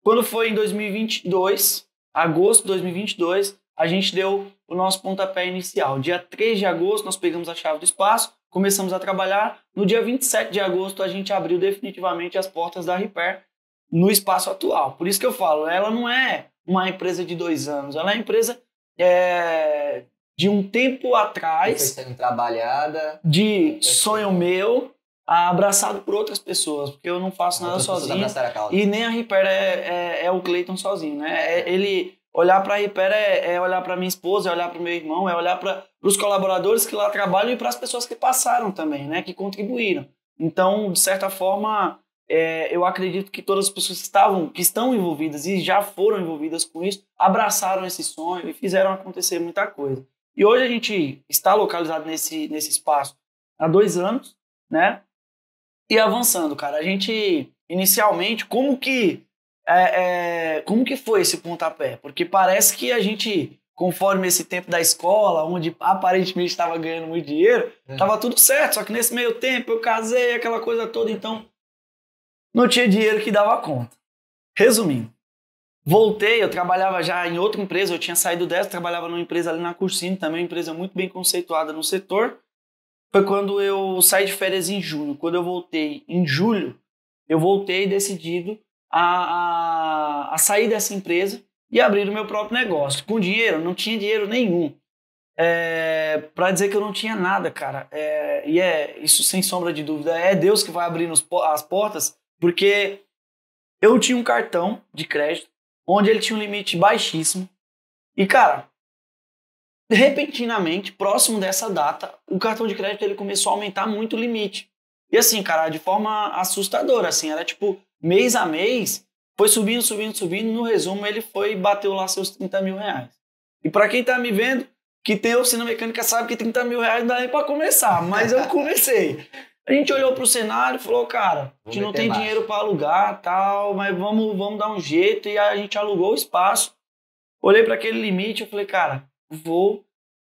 Quando foi em 2022, agosto de 2022, a gente deu o nosso pontapé inicial. Dia 3 de agosto, nós pegamos a chave do espaço, começamos a trabalhar. No dia 27 de agosto, a gente abriu definitivamente as portas da Repair no espaço atual. Por isso que eu falo, ela não é uma empresa de 2 anos, ela é uma empresa de um tempo atrás, foi sendo trabalhada, de sonho meu, abraçado por outras pessoas, porque eu não faço nada sozinho, e nem a Repair é o Cleiton sozinho, né? Ele olhar para a Repair é olhar para minha esposa, é olhar para o meu irmão, é olhar para os colaboradores que lá trabalham e para as pessoas que passaram também, né? Que contribuíram. Então, de certa forma, eu acredito que todas as pessoas que estão envolvidas e já foram envolvidas com isso, abraçaram esse sonho e fizeram acontecer muita coisa. E hoje a gente está localizado nesse espaço há 2 anos, né? E avançando, cara. A gente, inicialmente, como que foi esse pontapé? Porque parece que a gente, conforme esse tempo da escola, onde aparentemente estava ganhando muito dinheiro, estava tudo certo. Só que nesse meio tempo eu casei, aquela coisa toda, então não tinha dinheiro que dava conta. Resumindo, voltei, eu trabalhava já em outra empresa, eu tinha saído dessa, trabalhava numa empresa ali na Cursino, também uma empresa muito bem conceituada no setor. Foi quando eu saí de férias em junho. Quando eu voltei em julho, eu voltei decidido a sair dessa empresa e abrir o meu próprio negócio. Com dinheiro, não tinha dinheiro nenhum. Para dizer que eu não tinha nada, cara. Isso sem sombra de dúvida. É Deus que vai abrindo as portas, porque eu tinha um cartão de crédito onde ele tinha um limite baixíssimo. E, cara, repentinamente, próximo dessa data, o cartão de crédito ele começou a aumentar muito o limite. E assim, cara, de forma assustadora, assim, era tipo, mês a mês, foi subindo, no resumo ele bateu lá seus 30 mil reais. E pra quem tá me vendo, que tem oficina mecânica sabe que 30 mil reais não dá nem pra começar, mas eu comecei. A gente olhou pro cenário e falou, cara, a gente não tem dinheiro pra alugar, tal, mas vamos dar um jeito, e a gente alugou o espaço. Olhei para aquele limite e falei, cara,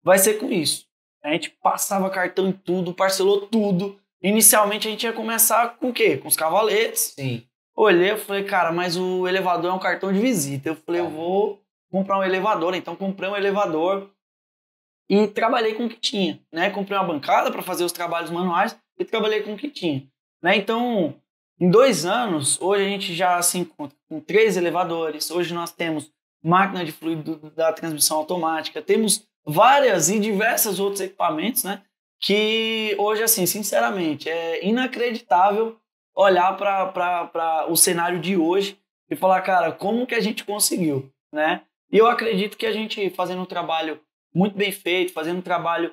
vai ser com isso. A gente passava cartão em tudo, parcelou tudo. Inicialmente a gente ia começar com o quê? Com os cavaletes. Sim. Olhei e falei, cara, mas o elevador é um cartão de visita. Eu falei, eu vou comprar um elevador. Então comprei um elevador e trabalhei com o que tinha, né? Comprei uma bancada para fazer os trabalhos manuais e trabalhei com o que tinha, né? Então, em 2 anos, hoje a gente já se encontra com 3 elevadores. Hoje nós temos máquina de fluido da transmissão automática, temos várias e diversos outros equipamentos, né? que hoje, assim, sinceramente, é inacreditável olhar para o cenário de hoje e falar, cara, como que a gente conseguiu, né? E eu acredito que a gente, fazendo um trabalho muito bem feito, fazendo um trabalho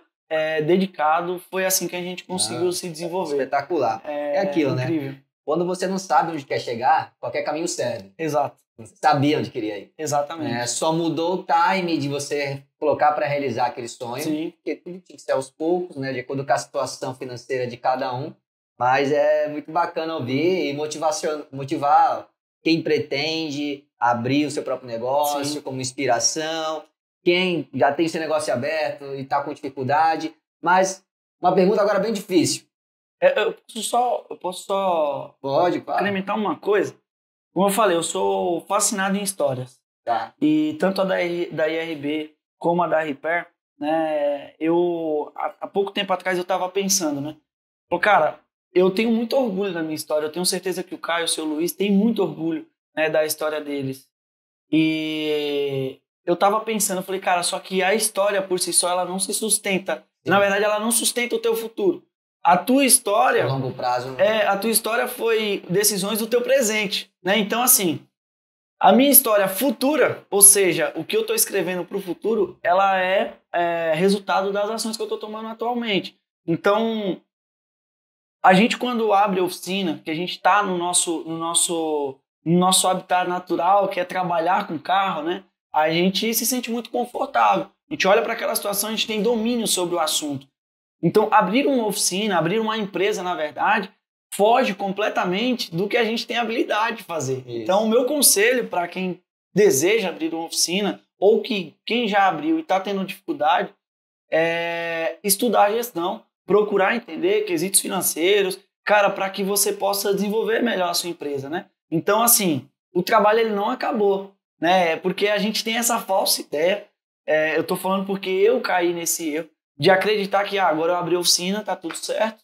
dedicado, foi assim que a gente conseguiu se desenvolver. Espetacular. É aquilo, incrível. Né? Quando você não sabe onde quer chegar, qualquer caminho serve. Exato. Você sabia onde queria ir. Exatamente. Só mudou o time de você colocar para realizar aquele sonho. Sim. Porque tudo tinha que ser aos poucos, né? De acordo com a situação financeira de cada um. Mas é muito bacana ouvir e motivar quem pretende abrir o seu próprio negócio. Sim. Como inspiração. Quem já tem seu negócio aberto e está com dificuldade. Mas uma pergunta agora bem difícil. Eu posso só Pode, claro. incrementar uma coisa. Como eu falei, eu sou fascinado em histórias. Tá. E tanto a da IRB como a da Repair, né? Há pouco tempo atrás eu estava pensando, né? Pô, cara, eu tenho muito orgulho da minha história. Eu tenho certeza que o Caio e o seu Luiz têm muito orgulho, né, da história deles. E eu estava pensando, eu falei, cara, só que a história por si só, ela não se sustenta. Sim. Na verdade, ela não sustenta o teu futuro. A tua história... A longo prazo. A tua história foi decisões do teu presente, né? Então, assim, a minha história futura, ou seja, o que eu estou escrevendo para o futuro, ela é resultado das ações que eu estou tomando atualmente. Então, a gente quando abre a oficina, que a gente está no nosso habitat natural, que é trabalhar com carro, né? A gente se sente muito confortável. A gente olha para aquela situação, a gente tem domínio sobre o assunto. Então, abrir uma oficina, abrir uma empresa, na verdade, foge completamente do que a gente tem habilidade de fazer. Isso. Então, o meu conselho para quem deseja abrir uma oficina ou quem já abriu e está tendo dificuldade é estudar a gestão, procurar entender quesitos financeiros, cara, para que você possa desenvolver melhor a sua empresa, né? Então, assim, o trabalho ele não acabou, né? Porque a gente tem essa falsa ideia. Eu estou falando porque eu caí nesse erro de acreditar que agora eu abri a oficina, tá tudo certo,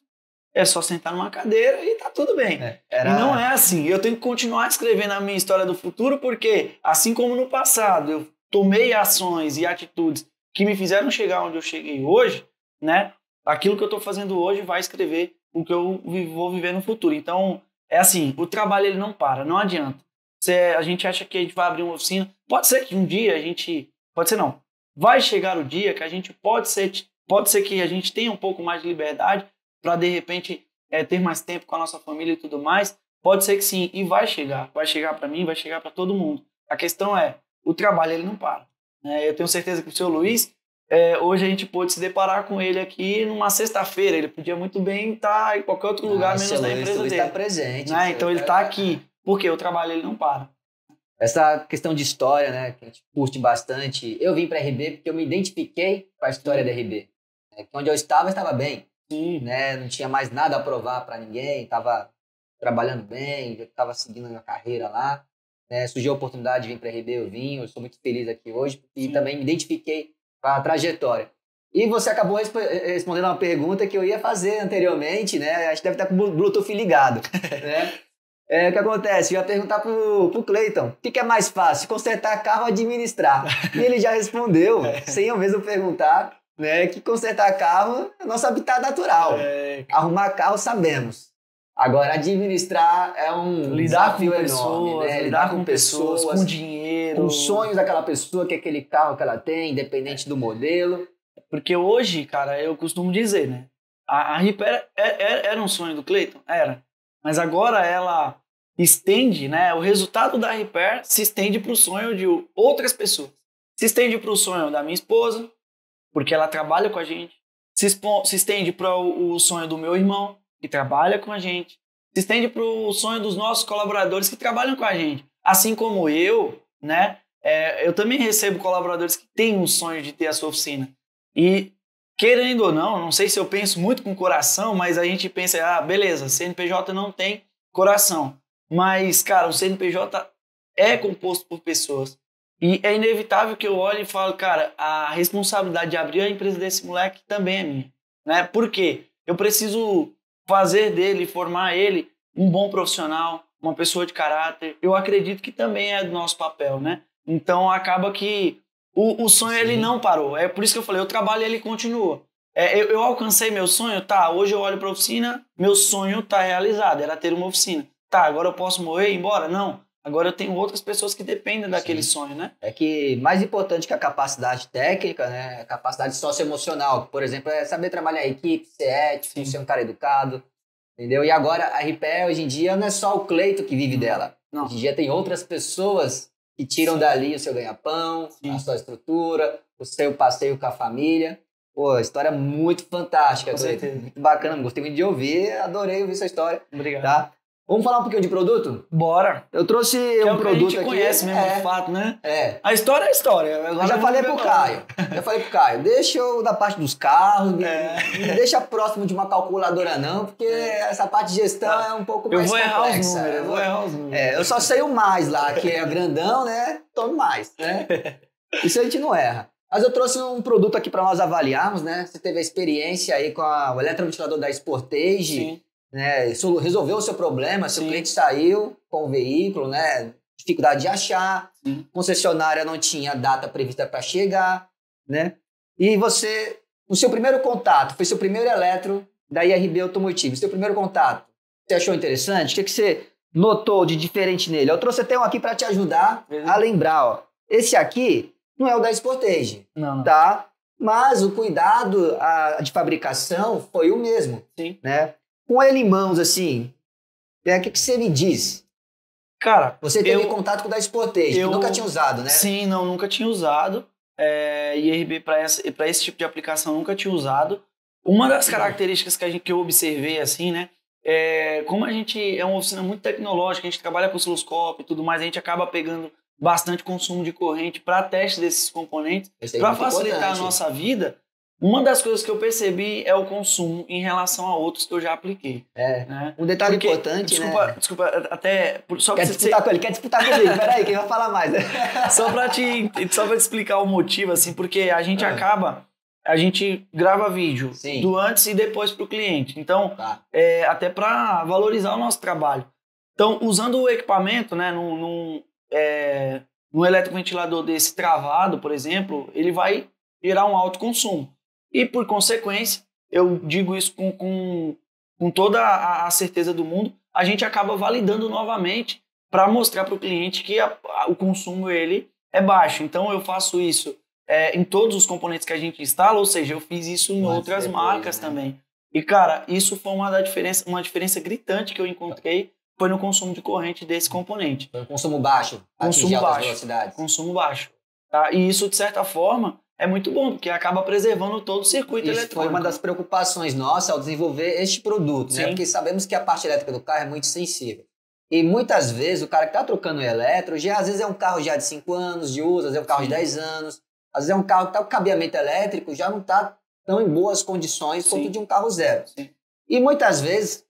é só sentar numa cadeira e tá tudo bem. E não é assim. Eu tenho que continuar escrevendo a minha história do futuro porque, assim como no passado, eu tomei ações e atitudes que me fizeram chegar onde eu cheguei hoje, né? Aquilo que eu estou fazendo hoje vai escrever o que eu vou viver no futuro. Então, é assim, o trabalho ele não para, não adianta. A gente acha que a gente vai abrir uma oficina, pode ser que um dia a gente... Pode ser não. Vai chegar o dia que a gente pode ser que a gente tenha um pouco mais de liberdade para, de repente, ter mais tempo com a nossa família e tudo mais. Pode ser que sim, e vai chegar. Vai chegar para mim, vai chegar para todo mundo. A questão é, o trabalho ele não para. Eu tenho certeza que o seu Luiz, hoje a gente pôde se deparar com ele aqui numa sexta-feira. Ele podia muito bem estar em qualquer outro lugar, menos na empresa dele. Está presente. Então ele está aqui, porque o trabalho ele não para. Essa questão de história, né, que a gente curte bastante. Eu vim para a RB porque eu me identifiquei com a história da RB. Onde eu estava bem. Sim. Né? Não tinha mais nada a provar para ninguém, estava trabalhando bem, já estava seguindo a minha carreira lá. Surgiu a oportunidade de vir para a RB, eu sou muito feliz aqui hoje e Sim. também me identifiquei com a trajetória. E você acabou respondendo uma pergunta que eu ia fazer anteriormente, né? A gente deve estar com o Bluetooth ligado, né? O que acontece? Eu ia perguntar pro Cleiton, o que é mais fácil, consertar carro ou administrar? E ele já respondeu, sem eu mesmo perguntar, né, que consertar carro é nosso habitat natural. Arrumar carro sabemos. Agora, administrar é um desafio enorme, né? Lidar com pessoas, com dinheiro. Com sonhos daquela pessoa, que é aquele carro que ela tem, independente do modelo. Porque hoje, cara, eu costumo dizer, né? A Repair era um sonho do Cleiton? Era. Mas agora ela estende, né? O resultado da Repair se estende para o sonho de outras pessoas. Se estende para o sonho da minha esposa, porque ela trabalha com a gente. Se estende para o sonho do meu irmão, que trabalha com a gente. Se estende para o sonho dos nossos colaboradores que trabalham com a gente. Assim como eu, né? Eu também recebo colaboradores que têm um sonho de ter a sua oficina. E, querendo ou não sei se eu penso muito com coração, mas a gente pensa, beleza, CNPJ não tem coração. Mas, cara, o CNPJ é composto por pessoas. E é inevitável que eu olhe e falo, cara, a responsabilidade de abrir a empresa desse moleque também é minha. Né? Por quê? Eu preciso fazer dele, formar ele um bom profissional, uma pessoa de caráter. Eu acredito que também é do nosso papel, né? Então, acaba que o sonho ele não parou. É por isso que eu falei, o trabalho ele continua. Eu alcancei meu sonho? Tá, hoje eu olho para a oficina, meu sonho tá realizado, era ter uma oficina. Tá, agora eu posso morrer e ir embora? Não. Agora eu tenho outras pessoas que dependem daquele sonho, né? É que mais importante que a capacidade técnica, né, a capacidade socioemocional, por exemplo, é saber trabalhar em equipe, ser ético, ser um cara educado, entendeu? E agora a RPE hoje em dia não é só o Cleito que vive dela. Não. Hoje em dia tem outras pessoas que tiram dali o seu ganha-pão, a sua estrutura, o seu passeio com a família. Pô, história muito fantástica, Cleito. Muito bacana, gostei muito de ouvir, adorei ouvir sua história. Obrigado. Tá? Vamos falar um pouquinho de produto? Bora. Eu trouxe um produto aqui. Que a gente conhece mesmo, de fato, né? É. A história é a história. Agora eu já falei pro Caio. Deixa eu da parte dos carros, não me deixa próximo de uma calculadora não, porque essa parte de gestão é um pouco mais complexa. Eu vou errar os números. Eu só sei o mais lá, que é grandão, né? Tome mais, né? Isso a gente não erra. Mas eu trouxe um produto aqui para nós avaliarmos, né? Você teve a experiência aí com o eletromotivador da Sportage. Sim. Né, resolveu o seu problema, seu cliente saiu com o veículo, né, dificuldade de achar, concessionária não tinha data prevista para chegar, né, e você, o seu primeiro contato, foi seu primeiro eletro da IRB Automotivo, seu primeiro contato, você achou interessante? O que você notou de diferente nele? Eu trouxe até um aqui para te ajudar a lembrar, ó, esse aqui não é o da Sportage, tá? Mas o cuidado de fabricação foi o mesmo, né? Com ele em mãos, assim, o que você me diz? Cara, você teve contato com o da Sportage, que nunca tinha usado, né? Sim, não, nunca tinha usado. IRB para esse tipo de aplicação nunca tinha usado. Uma das características que eu observei, assim, né? Como a gente é uma oficina muito tecnológica, a gente trabalha com osciloscópio e tudo mais, a gente acaba pegando bastante consumo de corrente para teste desses componentes, para facilitar a nossa vida. Uma das coisas que eu percebi é o consumo em relação a outros que eu já apliquei. Né? Um detalhe importante, Desculpa, até... Quer disputar comigo, peraí, quem vai falar mais? Só pra te explicar o motivo, assim, porque a gente a gente grava vídeo do antes e depois pro cliente. Então, até para valorizar o nosso trabalho. Então, usando o equipamento, né, num eletroventilador desse travado, por exemplo, ele vai gerar um alto consumo. E, por consequência, eu digo isso com toda a certeza do mundo, a gente acaba validando novamente para mostrar para o cliente que o consumo ele é baixo. Então, eu faço isso em todos os componentes que a gente instala, ou seja, eu fiz isso em outras marcas também. E, cara, isso foi uma diferença gritante que eu encontrei, foi no consumo de corrente desse componente. Foi um consumo baixo, consumo baixo, velocidades. Consumo baixo. Tá? E isso, de certa forma, é muito bom, porque acaba preservando todo o circuito eletrônico. Isso foi uma das preocupações nossas ao desenvolver este produto, né? Porque sabemos que a parte elétrica do carro é muito sensível. E muitas vezes o cara que está trocando o eletro, às vezes é um carro já de 5 anos de uso, às vezes é um carro de 10 anos, às vezes é um carro que está com cabeamento elétrico, já não está tão em boas condições quanto de um carro zero. E muitas vezes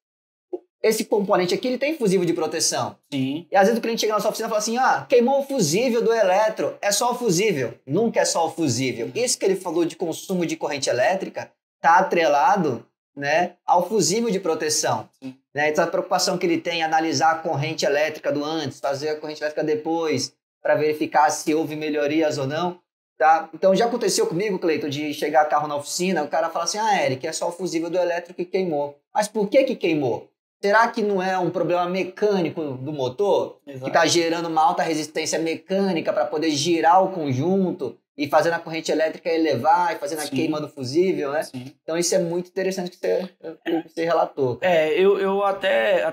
esse componente aqui ele tem fusível de proteção. E às vezes o cliente chega na sua oficina e fala assim, queimou o fusível do eletro, é só o fusível. Nunca é só o fusível. Isso que ele falou de consumo de corrente elétrica está atrelado, né, ao fusível de proteção. Né? Então a preocupação que ele tem é analisar a corrente elétrica do antes, fazer a corrente elétrica depois, para verificar se houve melhorias ou não. Tá? Então já aconteceu comigo, Cleiton, de chegar carro na oficina, o cara fala assim, Eric, é só o fusível do elétrico que queimou. Mas por que queimou? Será que não é um problema mecânico do motor? Que está gerando uma alta resistência mecânica para poder girar o conjunto e fazendo a corrente elétrica elevar e fazendo a queima do fusível, né? Então isso é muito interessante que você relatou. Eu até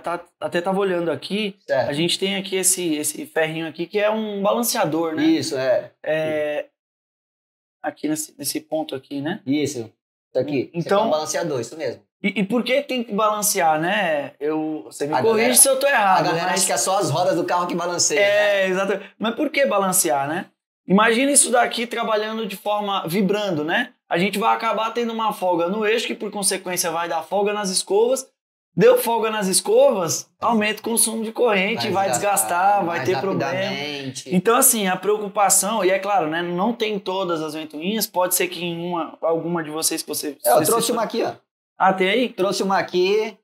estava olhando aqui, a gente tem aqui esse ferrinho aqui que é um balanceador, né? Isso, aqui nesse ponto aqui, né? Isso aqui. Então, é um balanceador, isso mesmo. E por que tem que balancear, né? Você me corrige se eu tô errado. A galera acha que é só as rodas do carro que balanceiam. Né? Exatamente. Mas por que balancear, né? Imagina isso daqui trabalhando de forma vibrando, né? A gente vai acabar tendo uma folga no eixo, que por consequência vai dar folga nas escovas. Deu folga nas escovas, aumenta o consumo de corrente, vai desgastar, vai ter problema. Então, assim, a preocupação, e é claro, né? Não tem todas as ventoinhas, pode ser que em alguma de vocês que você... Eu trouxe uma aqui, ó. Tem aí? Trouxe uma aqui.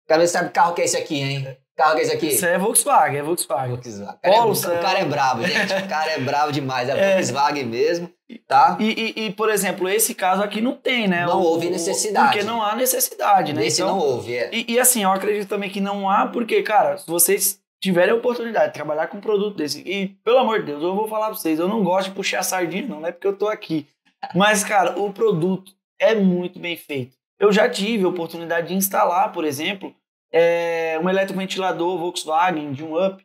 Quero ver se sabe que carro que é esse aqui, hein? carro que é esse aqui? Isso é Volkswagen, Volkswagen. Polo, O cara é brabo, gente. O cara é brabo demais. É Volkswagen mesmo, tá? E, por exemplo, esse caso aqui não tem, né? Não houve necessidade. Porque não há necessidade, né? Esse então, não houve, é. E assim, eu acredito também que não há, porque, cara, se vocês tiverem a oportunidade de trabalhar com um produto desse, e, pelo amor de Deus, eu vou falar pra vocês, eu não gosto de puxar sardinha, não é porque eu tô aqui. Mas, cara, o produto é muito bem feito. Eu já tive a oportunidade de instalar, por exemplo, um eletroventilador Volkswagen de um Up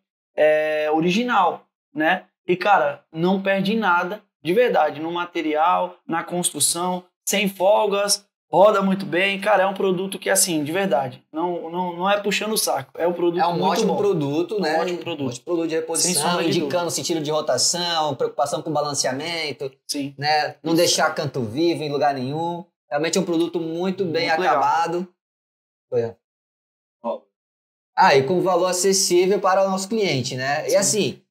original, né? E, cara, não perde nada, de verdade, no material, na construção, sem folgas, roda muito bem. Cara, é um produto que, assim, de verdade, não é puxando o saco. É um produto muito bom. É um ótimo produto, né? Um ótimo produto. Um ótimo produto de reposição, indicando sentido de rotação, preocupação com balanceamento, sim, né? Não deixar canto vivo em lugar nenhum. Realmente é um produto muito bem acabado. E com valor acessível para o nosso cliente, né? Sim. E assim,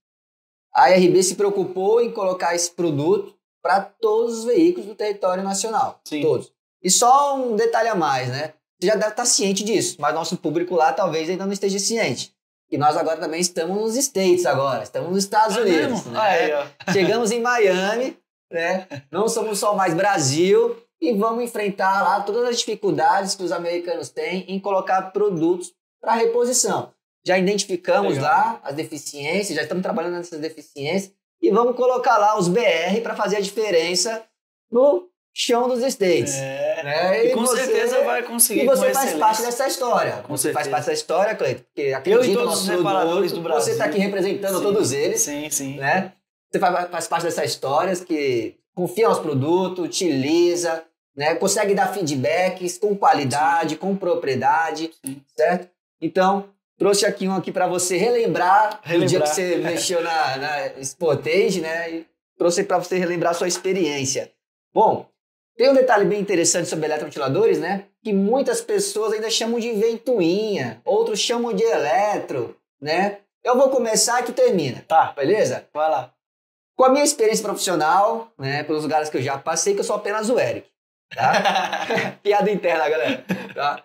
a RB se preocupou em colocar esse produto para todos os veículos do território nacional. Sim. Todos. E só um detalhe a mais, né? Você já deve estar ciente disso, mas nosso público lá talvez ainda não esteja ciente. E nós agora também estamos nos States agora, estamos nos Estados Unidos. Né? Chegamos em Miami, né? Não somos só mais Brasil e vamos enfrentar lá todas as dificuldades que os americanos têm em colocar produtos para reposição. Já identificamos lá as deficiências, já estamos trabalhando nessas deficiências e vamos colocar lá os BR para fazer a diferença no chão dos States. Né? E com certeza vai conseguir. E você faz parte dessa história. Você faz parte dessa história, Cleiton, porque acredito no nosso produto, do Brasil. Você está aqui representando todos eles. Sim. Né? Você faz parte dessas histórias que confia nos produtos, utiliza, né? Consegue dar feedbacks com qualidade, com propriedade, certo? Então, trouxe aqui um aqui para você relembrar o dia que você mexeu na Sportage, né? E trouxe para você relembrar a sua experiência. Bom, tem um detalhe bem interessante sobre eletroventiladores, né? Que muitas pessoas ainda chamam de ventoinha, outros chamam de eletro, né? Eu vou começar e tu termina. Tá. Beleza? Vai lá. Com a minha experiência profissional, né? Pelos lugares que eu já passei, que eu sou apenas o Eric. Tá? Piada interna, galera. Tá?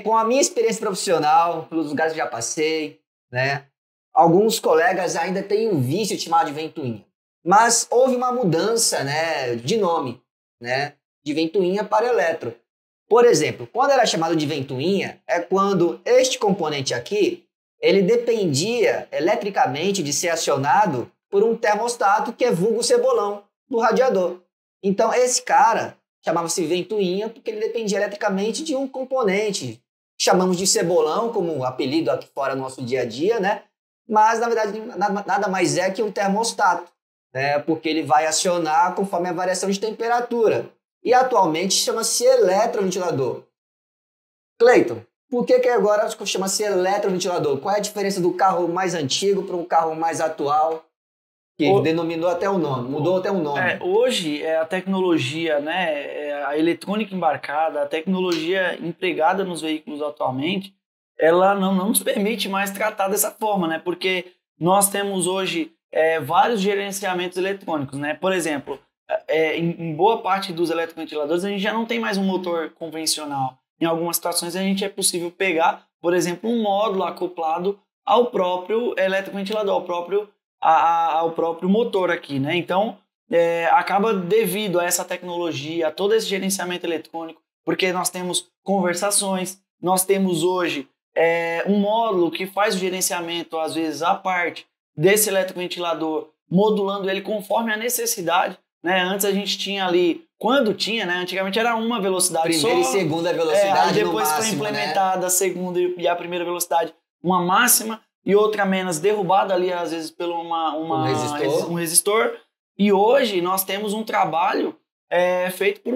Com a minha experiência profissional, pelos lugares que eu já passei, né? Alguns colegas ainda têm um vício chamado de ventoinha. Mas houve uma mudança, né, de nome, né, de ventoinha para eletro. Por exemplo, quando era chamado de ventoinha, é quando este componente aqui, ele dependia eletricamente de ser acionado por um termostato que é vulgo cebolão do radiador. Então, esse cara chamava-se ventoinha porque ele dependia eletricamente de um componente. Chamamos de cebolão como apelido aqui fora no nosso dia a dia, né? Mas, na verdade, nada mais é que um termostato, né? Porque ele vai acionar conforme a variação de temperatura. E, atualmente, chama-se eletroventilador. Cleiton, por que agora chama-se eletroventilador? Qual é a diferença do carro mais antigo para um carro mais atual? Que denominou até o nome, mudou até o nome. Hoje, a tecnologia, né, a eletrônica embarcada, a tecnologia empregada nos veículos atualmente, ela não nos permite mais tratar dessa forma, né? Porque nós temos hoje vários gerenciamentos eletrônicos, né? Por exemplo, em boa parte dos eletroventiladores, a gente já não tem mais um motor convencional. Em algumas situações, a gente é possível pegar, por exemplo, um módulo acoplado ao próprio eletroventilador, ao próprio motor aqui, né? Então, acaba devido a essa tecnologia, a todo esse gerenciamento eletrônico, porque nós temos conversações, nós temos hoje um módulo que faz o gerenciamento, às vezes, à parte desse eletroventilador, modulando ele conforme a necessidade, né? Antes a gente tinha ali, quando tinha, né? Antigamente era uma velocidade primeira só. Primeira e segunda velocidade aí depois no máximo, foi implementada, né? A segunda e a primeira velocidade, uma máxima, e outra menos, derrubada ali, às vezes, pelo um resistor. E hoje nós temos um trabalho feito por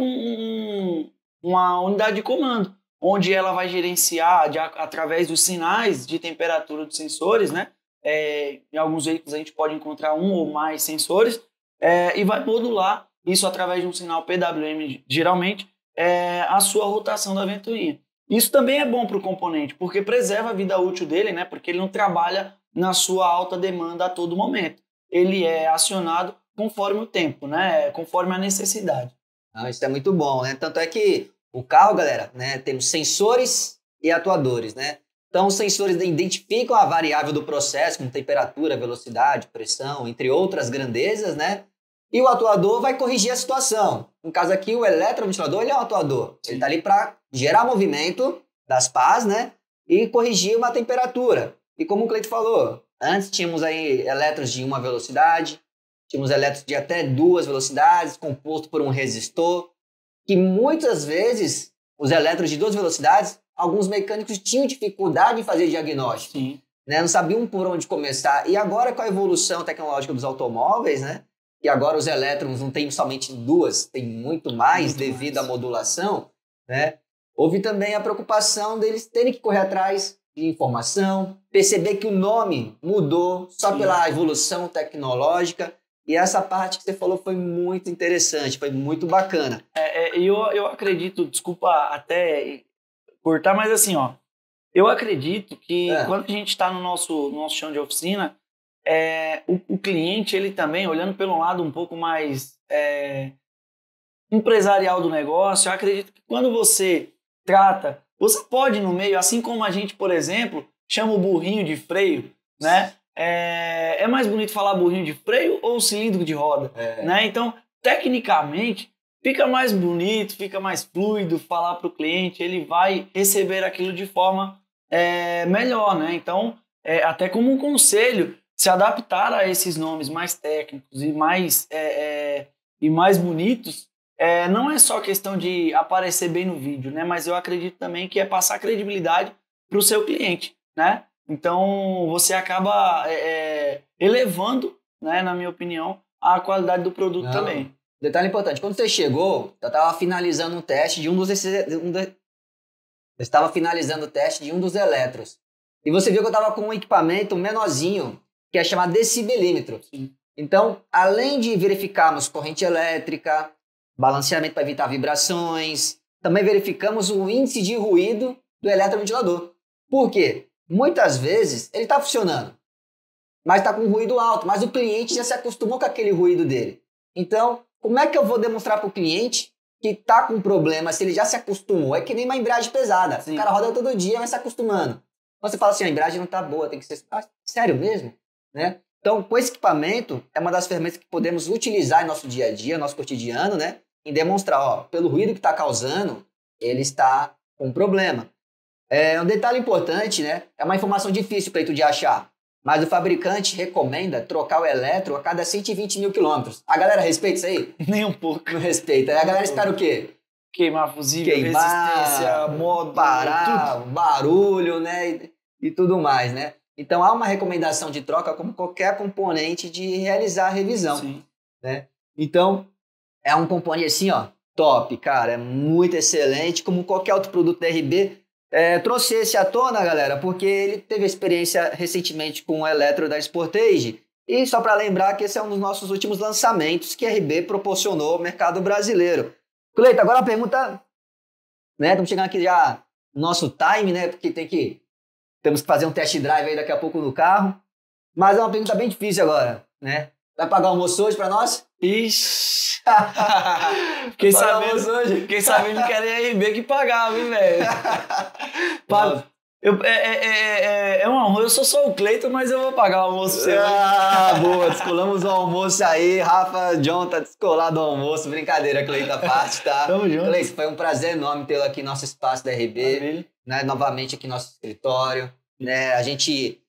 uma unidade de comando, onde ela vai gerenciar, através dos sinais de temperatura dos sensores, né? Em alguns veículos a gente pode encontrar um ou mais sensores, e vai modular isso através de um sinal PWM, geralmente, a sua rotação da ventoinha. Isso também é bom para o componente, porque preserva a vida útil dele, né? Porque ele não trabalha na sua alta demanda a todo momento. Ele é acionado conforme o tempo, né? Conforme a necessidade. Isso é muito bom, né? Tanto é que o carro, galera, né? Temos sensores e atuadores, né? Então, os sensores identificam a variável do processo, como temperatura, velocidade, pressão, entre outras grandezas, né? E o atuador vai corrigir a situação. No caso aqui, o eletromodulador, ele é um atuador. Ele está ali para gerar movimento das pás, né? E corrigir uma temperatura. E como o Cleiton falou, antes tínhamos aí elétrons de uma velocidade, tínhamos elétrons de até 2 velocidades, composto por um resistor, que muitas vezes os elétrons de 2 velocidades, alguns mecânicos tinham dificuldade em fazer diagnóstico, né? Não sabiam por onde começar. E agora com a evolução tecnológica dos automóveis, né? E agora os elétrons não tem somente 2, tem muito mais devido à modulação, né? Houve também a preocupação deles terem que correr atrás de informação, perceber que o nome mudou só pela evolução tecnológica. E essa parte que você falou foi muito interessante, foi muito bacana. Eu acredito, desculpa até cortar, mas assim, ó, eu acredito que quando a gente está no nosso chão de oficina, o cliente, ele também, olhando pelo lado um pouco mais empresarial do negócio, eu acredito que quando você trata, você pode no meio, assim como a gente, por exemplo, chama o burrinho de freio, né? É mais bonito falar burrinho de freio ou cilindro de roda, né? Então, tecnicamente, fica mais bonito, fica mais fluido falar para o cliente, ele vai receber aquilo de forma melhor, né? Então, até como um conselho, se adaptar a esses nomes mais técnicos e mais bonitos, não é só questão de aparecer bem no vídeo, né? Mas eu acredito também que é passar credibilidade para o seu cliente, né? Então, você acaba elevando, né, na minha opinião, a qualidade do produto também. Detalhe importante, quando você chegou, eu estava finalizando um teste de eu estava finalizando o teste de um dos elétrons. E você viu que eu estava com um equipamento menorzinho, que é chamado decibelímetro. Sim. Então, além de verificarmos corrente elétrica, balanceamento para evitar vibrações, também verificamos o índice de ruído do eletromodulador. Por quê? Muitas vezes ele está funcionando, mas está com ruído alto, mas o cliente já se acostumou com aquele ruído dele. Então, como é que eu vou demonstrar para o cliente que está com problema se ele já se acostumou? É que nem uma embreagem pesada. Sim. O cara roda todo dia, vai se acostumando. Então você fala assim, a embreagem não está boa, tem que ser... Ah, sério mesmo? Né? Então, com esse equipamento, é uma das ferramentas que podemos utilizar em nosso dia a dia, nosso cotidiano, né? Em demonstrar, ó, pelo ruído que está causando, ele está com problema. Um detalhe importante, né? É uma informação difícil, Cleiton, de achar. Mas o fabricante recomenda trocar o eletro a cada 120 mil quilômetros. A galera respeita isso aí? Nem um pouco. Não respeita. A galera espera o quê? Queimar fusível, resistência, modo... parar, tudo. Barulho, né? E tudo mais, né? Então, há uma recomendação de troca como qualquer componente de realizar a revisão. Sim. Né? Então, é um componente assim, ó, top, cara. É muito excelente. Como qualquer outro produto da RB... trouxe esse à tona, galera, porque ele teve experiência recentemente com o eletro da Sportage. E só para lembrar que esse é um dos nossos últimos lançamentos que a RB proporcionou ao mercado brasileiro. Cleiton, agora uma pergunta, né? Estamos chegando aqui já no nosso time, né? Porque temos que fazer um test drive aí daqui a pouco no carro. Mas é uma pergunta bem difícil agora, né? Vai pagar o almoço hoje para nós? Ixi! Fiquei sabendo que era a RB que pagava, hein, velho? É um almoço, eu sou só o Cleiton, mas eu vou pagar o almoço pra você. Ah, boa, descolamos o almoço aí. Rafa, John tá descolado o almoço. Brincadeira, Cleiton, à parte, tá? Tamo junto. Cleiton, foi um prazer enorme tê-lo aqui no nosso espaço da RB, né? Novamente aqui no nosso escritório, né? A gente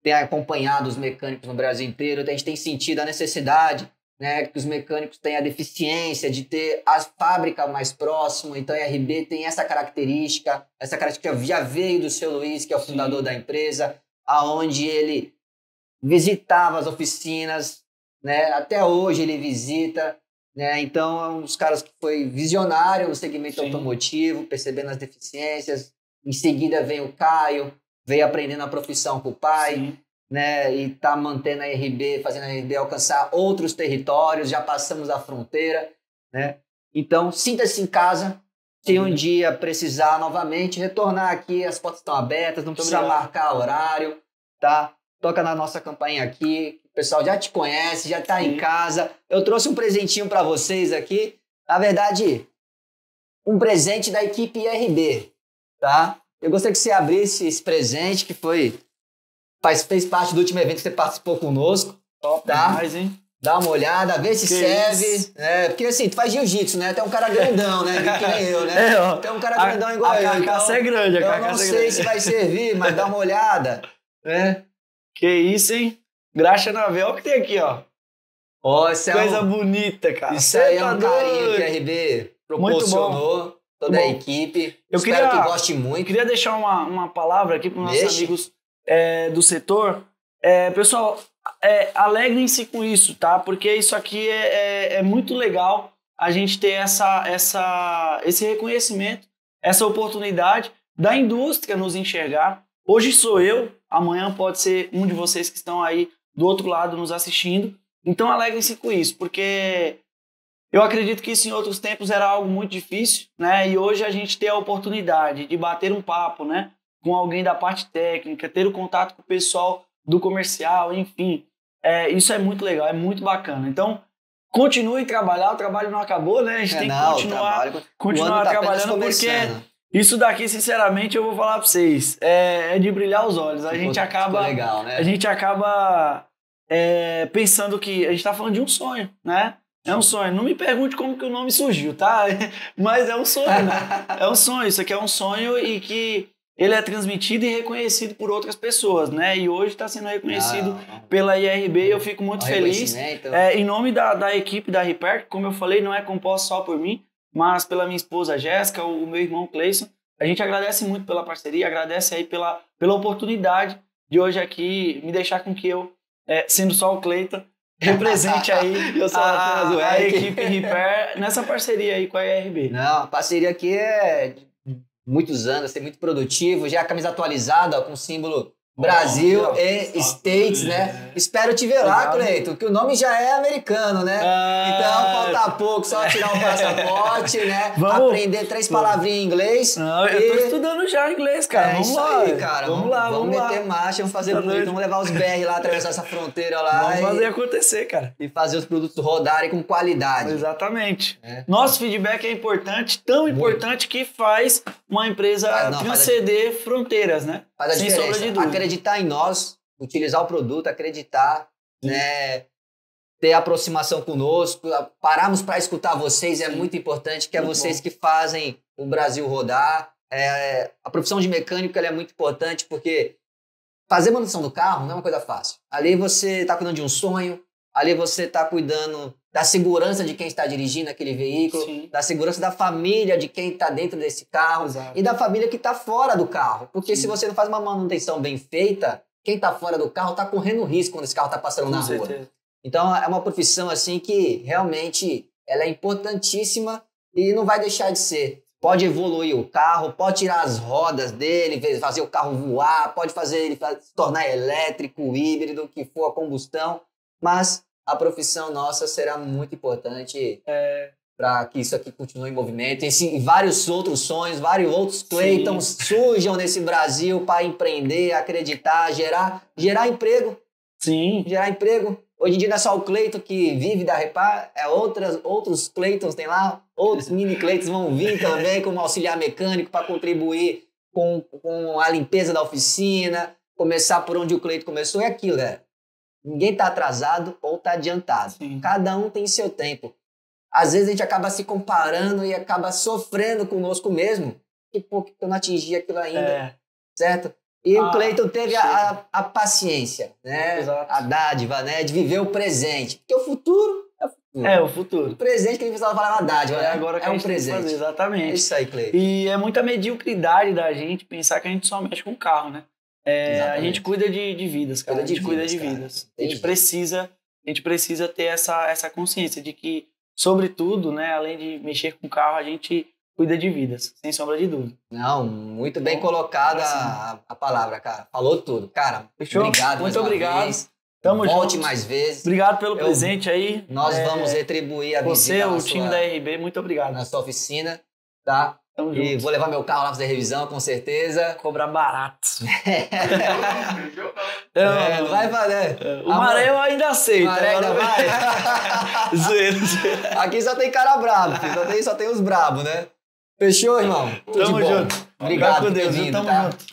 tem acompanhado os mecânicos no Brasil inteiro, a gente tem sentido a necessidade, né, que os mecânicos têm a deficiência de ter a fábrica mais próxima. Então a RB tem essa característica já veio do seu Luiz, que é o fundador da empresa, aonde ele visitava as oficinas, né, até hoje ele visita, né, então é um dos caras que foi visionário no segmento automotivo, percebendo as deficiências. Em seguida vem o Caio, veio aprendendo a profissão com o pai, né, e tá mantendo a RB, fazendo a RB alcançar outros territórios, já passamos a fronteira, né? Então, sinta-se em casa. Se um dia precisar novamente retornar aqui, as portas estão abertas, não precisa marcar horário, tá? Toca na nossa campainha aqui, o pessoal já te conhece, já tá em casa. Eu trouxe um presentinho para vocês aqui, na verdade, um presente da equipe RB, tá? eu gostaria que você abrisse esse presente que fez parte do último evento que você participou conosco. Top tá? demais, hein? Dá uma olhada, vê se serve. Porque assim, tu faz jiu-jitsu, né? Tu é um cara grandão, né? Que nem eu, né? Tu é um cara grandão igual eu. A carcaça é grande, a carcaça é grande. Eu não sei se vai servir, mas dá uma olhada. Né? Que isso, hein? Graxa na veia. Olha o que tem aqui, ó. Coisa bonita, cara. Isso aí é um carinho que a RB proporcionou. Toda a equipe. Espero que goste muito. Eu queria deixar uma palavra aqui para os nossos amigos do setor. Pessoal, alegrem-se com isso, tá? Porque isso aqui é muito legal a gente ter esse reconhecimento, essa oportunidade da indústria nos enxergar. Hoje sou eu, amanhã pode ser um de vocês que estão aí do outro lado nos assistindo. Então alegrem-se com isso, porque eu acredito que isso em outros tempos era algo muito difícil, né? E hoje a gente tem a oportunidade de bater um papo, né? Com alguém da parte técnica, ter o contato com o pessoal do comercial, enfim. Isso é muito legal, é muito bacana. Então, continue a trabalhar, o trabalho não acabou, né? A gente tem que continuar trabalhando, porque isso daqui, sinceramente, eu vou falar para vocês, é de brilhar os olhos. A gente acaba, legal, né? A gente acaba pensando que a gente está falando de um sonho, né? É um sonho. Não me pergunte como que o nome surgiu, tá? Mas é um sonho, né? É um sonho. Isso aqui é um sonho e que ele é transmitido e reconhecido por outras pessoas, né? E hoje está sendo reconhecido pela IRB e eu fico muito feliz. Em nome da equipe da Repair, como eu falei, não é composto só por mim, mas pela minha esposa Jéssica, o meu irmão Cleison. A gente agradece muito pela parceria, agradece aí pela oportunidade de hoje aqui me deixar com que eu, sendo só o Cleiton, represente aí a equipe Repair nessa parceria aí com a IRB. Não, a parceria aqui é de muitos anos, tem muito produtivo, já a camisa atualizada, ó, com o símbolo Brasil e States, né? Espero te ver lá, Cleiton, que o nome já é americano, né? Então falta pouco, só tirar o passaporte, né? Aprender 3 palavrinhas em inglês. Não, eu tô estudando já inglês, cara. Vamos lá. Aí, cara. Vamos meter marcha, vamos fazer bonito, vamos levar os BR lá, atravessar essa fronteira lá. Vamos fazer acontecer, cara. E fazer os produtos rodarem com qualidade. Exatamente. Nosso feedback é importante, tão importante que faz uma empresa transcender fronteiras, né? Faz a diferença. Acreditar em nós, utilizar o produto, acreditar, né? Ter aproximação conosco, pararmos para escutar vocês é muito importante, que é vocês que fazem o Brasil rodar. A profissão de mecânico ela é muito importante porque fazer manutenção do carro não é uma coisa fácil. Ali você está cuidando de um sonho, ali você está cuidando da segurança de quem está dirigindo aquele veículo, da segurança da família de quem está dentro desse carro e da família que está fora do carro. Porque se você não faz uma manutenção bem feita, quem está fora do carro está correndo risco quando esse carro está passando na rua. Então é uma profissão assim que realmente ela é importantíssima e não vai deixar de ser. Pode evoluir o carro, pode tirar as rodas dele, fazer o carro voar, pode fazer ele se tornar elétrico, híbrido, o que for a combustão, mas a profissão nossa será muito importante para que isso aqui continue em movimento. E vários outros sonhos, vários outros Cleitons surjam nesse Brasil para empreender, acreditar, gerar emprego. Sim. Gerar emprego. Hoje em dia não é só o Cleiton que vive da Repar, outros Cleitons tem lá, outros mini Cleitons vão vir também como auxiliar mecânico para contribuir com a limpeza da oficina, começar por onde o Cleiton começou. É aquilo, galera. Ninguém está atrasado ou está adiantado. Cada um tem seu tempo. Às vezes a gente acaba se comparando e acaba sofrendo conosco mesmo. Que eu não atingi aquilo ainda. Certo? E o Cleiton teve a paciência, né? A dádiva, né? De viver o presente. Porque o futuro é o futuro. É o futuro. O presente que a gente falava a dádiva, né? Agora que é um presente. Fazer, exatamente. É isso aí, Cleiton. E é muita mediocridade da gente pensar que a gente só mexe com carro, né? A gente cuida de vidas, cara. A gente cuida de vidas. A gente precisa ter essa consciência de que, sobretudo, né, além de mexer com carro, a gente cuida de vidas, sem sombra de dúvida. Não, muito bem colocada a palavra, cara. Falou tudo. Cara, fechou? Obrigado. Muito obrigado. Vez. Tamo Volte junto. mais vezes. Obrigado pelo presente aí. Nós vamos retribuir a visita. Você, o time da RB, muito obrigado. Na sua oficina, tá? Tamo e junto. Vou levar meu carro lá pra fazer revisão, com certeza. Cobrar barato. Vai valer. O Maré eu ainda aceito. Maré ainda vai? Zoeiro. Aqui só tem cara brabo, só tem os brabos, né? Fechou, irmão? Tudo Tamo de bom. junto. Obrigado Com por ter Deus, vindo, tamo tá? junto.